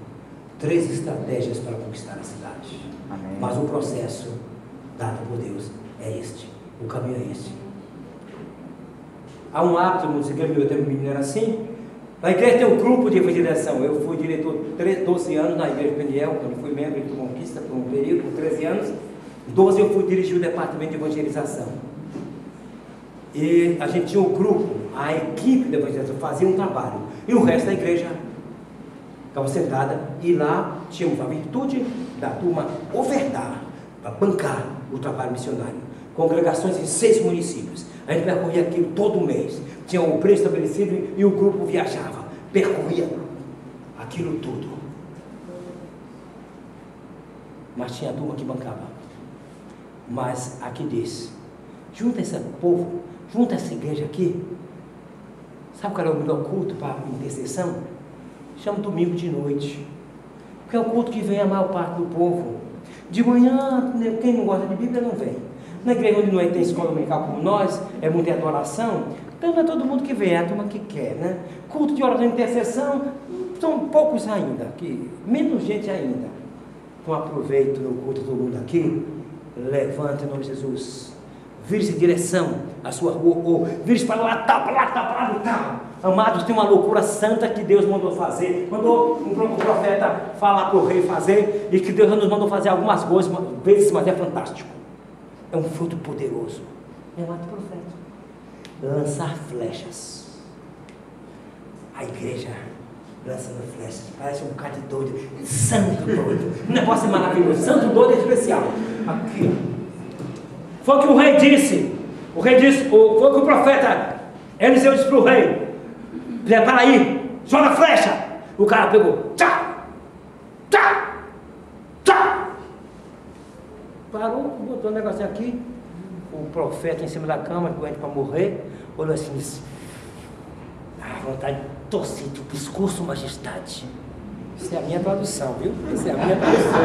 3 estratégias para conquistar a cidade. Amém. Mas o processo dado por Deus é este. O caminho é este. Há um hábito, não sei que meu tempo menino era assim. Na igreja tem um grupo de evangelização. Eu fui diretor 12 anos na igreja de Peniel, quando fui membro do Conquista por um período, por 13 anos. 12 eu fui dirigir o departamento de evangelização. E a gente tinha um grupo, a equipe de evangelização fazia um trabalho. E o resto da igreja ficava sentada, e lá tínhamos a virtude da turma ofertar, para bancar o trabalho missionário. Congregações em 6 municípios. A gente percorria aquilo todo mês. Tinha um preço estabelecido e o grupo viajava, percorria aquilo tudo. Mas tinha a turma que bancava. Mas aqui diz, junta esse povo, junta essa igreja aqui. Sabe qual era o melhor culto para intercessão? chama domingo de noite, porque é o culto que vem a maior parte do povo. De manhã, quem não gosta de Bíblia não vem. Na igreja onde não tem escola dominical como nós, é muita adoração, então não é todo mundo que vem, é a turma que quer, né? Culto de oração de intercessão, são poucos ainda, menos gente ainda. Então aproveito no culto todo mundo aqui, levante em nome de Jesus, vire-se em direção à sua rua, ou vire-se para lá, para lá. Amados, tem uma loucura santa que Deus mandou fazer, mandou um profeta falar para o rei fazer, e que Deus nos mandou fazer algumas coisas, vezes, mas é fantástico, é um fruto poderoso, é um ato profético, lançar flechas, a igreja lançando flechas, parece um cara de doido, santo doido, o negócio é maravilhoso, santo doido é especial, aqui, foi o que o rei disse, foi o que o profeta Eliseu disse para o rei, prepara aí, joga a flecha, o cara pegou, tchá, parou, botou o negocinho aqui, o profeta em cima da cama, doente para morrer, olhou assim, disse, vontade de torcer o pescoço, majestade. Isso é a minha tradução, viu? Isso é a minha tradução.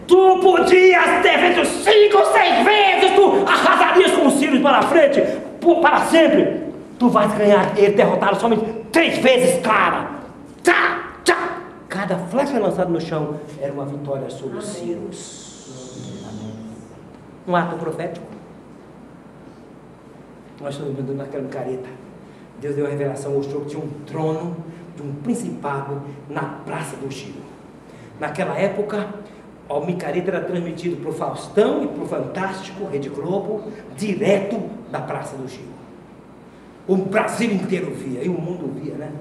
Tu podias ter feito 5 ou 6 vezes, tu arrasarias com os cílios para frente, para sempre. Tu vais ganhar ele derrotado somente 3 vezes, cara. Cada flecha lançada no chão era uma vitória sobre os cílios. Um ato profético. Nós estamos vendo naquela micareta. Deus deu a revelação, mostrou que tinha um trono de um principado na Praça do Gil. Naquela época, a micareta era transmitido para o Faustão e para o Fantástico, Rede Globo, direto da Praça do Gil. O Brasil inteiro via, e o mundo via, né?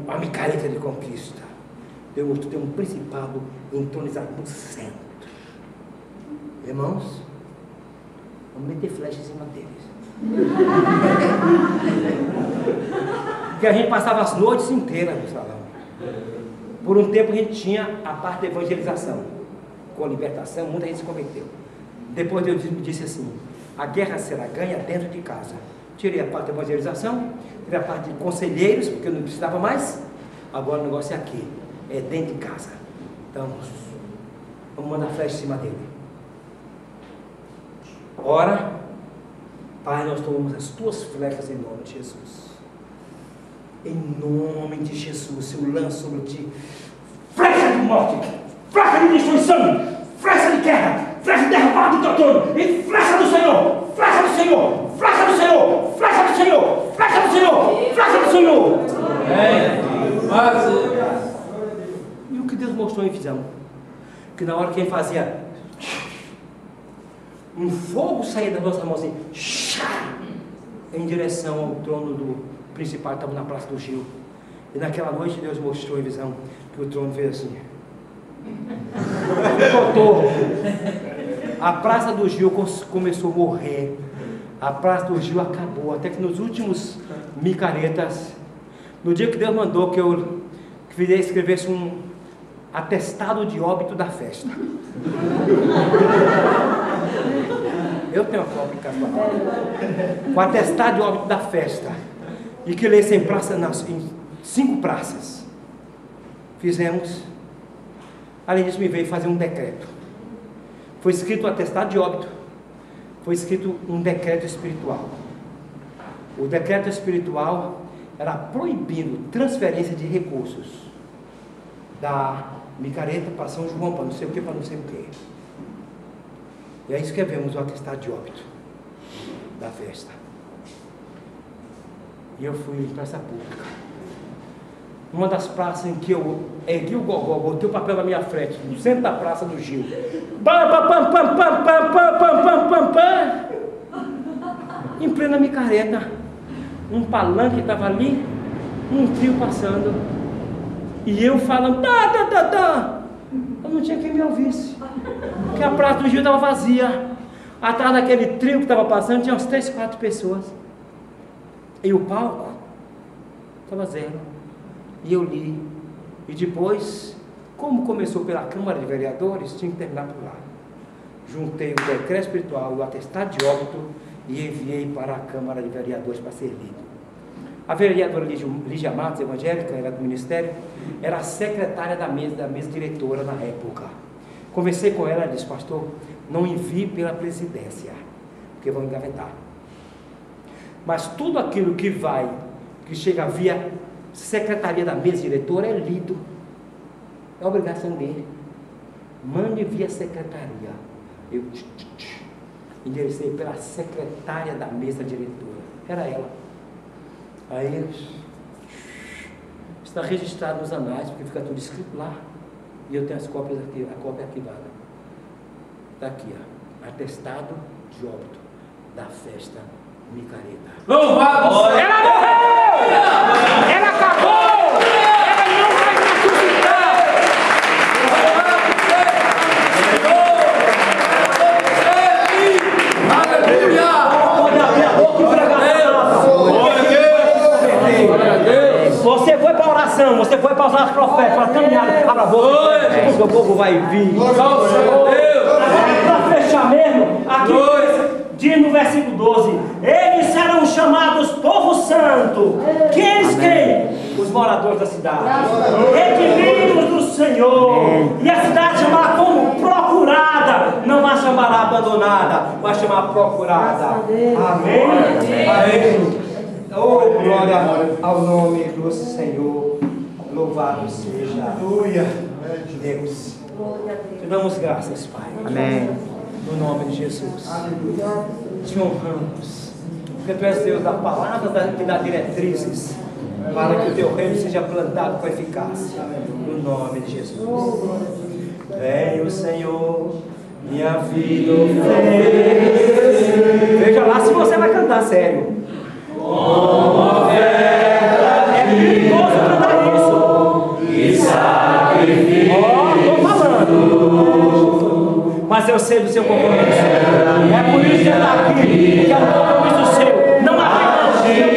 A micareta de conquista. Deus mostrou que tem um principado entronizado no centro. Irmãos, vamos meter flecha em cima deles. Porque a gente passava as noites inteiras no salão. Por um tempo a gente tinha a parte da evangelização. Com a libertação, muita gente se converteu. Depois Deus me disse assim: a guerra será ganha dentro de casa. Tirei a parte da evangelização, tirei a parte de conselheiros, porque eu não precisava mais. Agora o negócio é aqui, é dentro de casa. Então, vamos mandar flecha em cima dele. Ora, Pai, nós tomamos as tuas flechas em nome de Jesus. Em nome de Jesus, eu lanço sobre ti flecha de morte, flecha de destruição, flecha de guerra, flecha de derrubada do teu trono, e flecha do Senhor, flecha do Senhor, flecha do Senhor, flecha do Senhor, flecha do Senhor, flecha do Senhor. E o que Deus mostrou em visão? Que na hora que ele fazia, um fogo saía da nossa mão assim, em direção ao trono do principal que estava na Praça do Gil. E naquela noite Deus mostrou em visão que o trono fez assim. Voltou. A Praça do Gil começou a morrer. A Praça do Gil acabou. Até que nos últimos micaretas, no dia que Deus mandou que eu escrevesse um atestado de óbito da festa. Eu tenho uma cópia em casa. O atestado de óbito da festa. E que lesse em 5 praças. Fizemos. Além disso, me veio fazer um decreto. Foi escrito o atestado de óbito. Foi escrito um decreto espiritual. O decreto espiritual era proibindo transferência de recursos da micareta para São João, para não sei o que, para não sei o que. E aí escrevemos o atestado de óbito da festa. E eu fui em praça pública. Uma das praças em que eu ergui o gogó, botei o papel na minha frente, no centro da Praça do Gil. Em plena micareta, um palanque estava ali, um trio passando, e eu falando, eu não tinha quem me ouvisse, porque a Praça do Gil estava vazia. Atrás daquele trio que estava passando, tinha umas 3, 4 pessoas, e o palco estava zero. E eu li, e depois, como começou pela Câmara de Vereadores, tinha que terminar por lá. Juntei o decreto espiritual e o atestado de óbito e enviei para a Câmara de Vereadores para ser lido. A vereadora Lígia Matos, evangélica, era do ministério, era a secretária da mesa diretora na época. Conversei com ela, ela disse: pastor, não envie pela presidência, porque vão engavetar. Mas tudo aquilo que chega via secretaria da mesa diretora é lido. É obrigação dele. Mande via secretaria. Eu enderecei pela secretária da mesa diretora. Era ela. Aí está registrado nos anais, porque fica tudo escrito lá. E eu tenho as cópias aqui, a cópia arquivada. Está aqui, ó. Atestado de óbito da festa micareta. Louvado! Ela morreu! Ela acabou! Ela não vai ressuscitar! Aleluia! Pode abrir a boca e pregar. Você foi para a oração, você foi para usar as profetas, para caminhar, abra a boca, porque o povo vai vir. Para fechar mesmo, aqui diz no versículo 12: eles serão chamados povo santo. Quem? Os moradores da cidade, redimidos do Senhor. E a cidade chamará como procurada, não vai chamar abandonada, vai chamar procurada. Amém? Amém. Oh, glória ao nome do Senhor. Louvado seja Deus. Te damos graças, Pai. Amém. No nome de Jesus. Te honramos, porque Tu és Deus da palavra e das diretrizes, para que o Teu reino seja plantado com eficácia. No nome de Jesus. Vem o Senhor, minha vida oferecer. Veja lá se você vai cantar sério. É perigoso cantar isso. Estou falando. Mas eu sei do seu compromisso. É por isso que você está aqui, porque é um compromisso seu. Não apenas o seu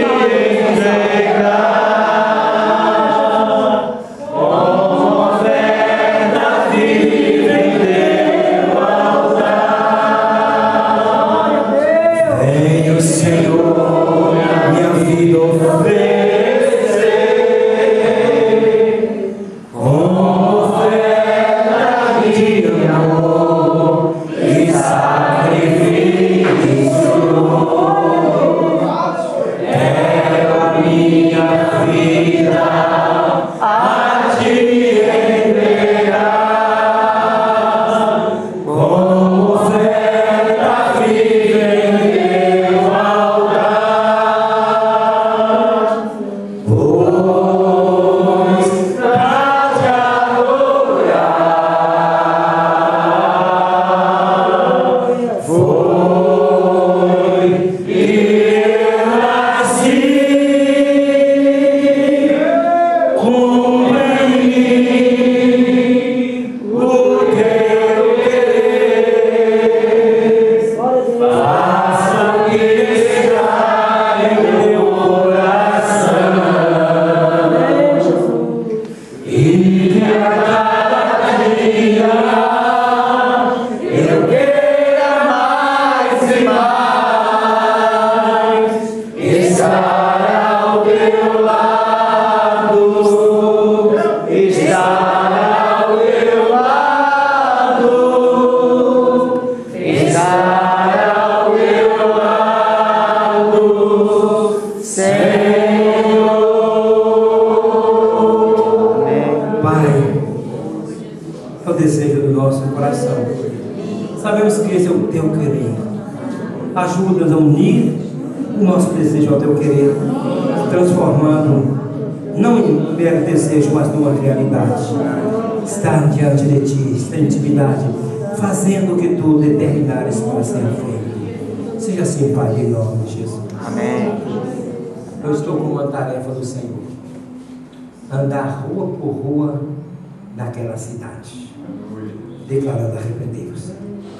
Sabemos que esse é o Teu querer. Ajuda-nos a unir o nosso desejo ao Teu querer, transformando não em mero desejo, mas numa realidade. Estar diante de Ti, estar em intimidade, fazendo o que Tu determinares para ser feito. Seja assim, Pai, em nome de Jesus. Amém. Eu estou com uma tarefa do Senhor: andar rua por rua naquela cidade, declarando: arrependei-vos,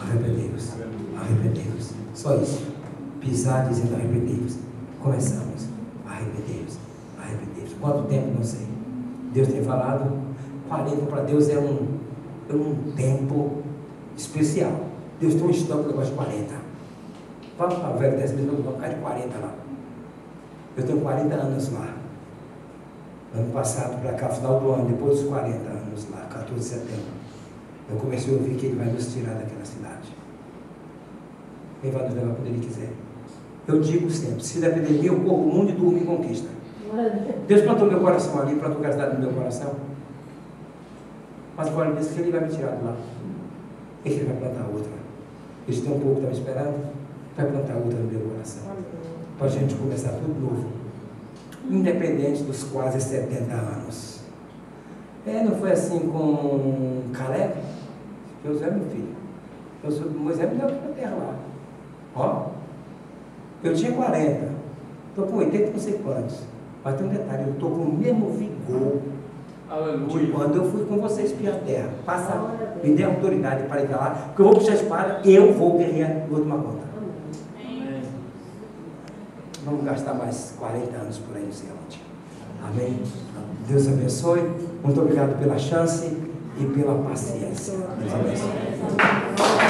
arrependei-vos, arrependei-vos. Só isso. Pisar dizendo: arrependei-vos. Começamos: arrependei-vos, arrependei-vos. Quanto tempo? Não sei. Deus tem falado. 40 para Deus é um tempo especial. Deus tem um estoque de 40. Vamos para o Velho Testamento, vamos ficar de 40 lá. Eu tenho 40 anos lá. Ano passado, para cá, final do ano, depois dos 40 anos lá, 14 de setembro, eu comecei a ouvir que Ele vai nos tirar daquela cidade. Ele vai nos levar para onde Ele quiser. Eu digo sempre, se depender de mim, eu corro o mundo e durmo em conquista. Deus plantou meu coração ali, plantou a cidade no meu coração. Mas agora Ele disse que Ele vai me tirar de lá. E que Ele vai plantar outra. Eles tem um pouco que está me esperando, vai plantar outra no meu coração. Para a gente começar tudo novo. Independente dos quase 70 anos. Não foi assim com Caleb? José, meu filho. Moisés me deu para a terra lá. Ó, eu tinha 40, estou com 80, não sei quantos. Mas tem um detalhe, eu estou com o mesmo vigor. Aleluia. De quando eu fui com vocês para a terra. Passa, me dê autoridade para ir para lá, porque eu vou puxar a espada, eu vou guerrear, vou tomar conta. Vamos gastar mais 40 anos por aí, não sei onde. Amém? Deus abençoe. Muito obrigado pela chance e pela paciência. Deus abençoe.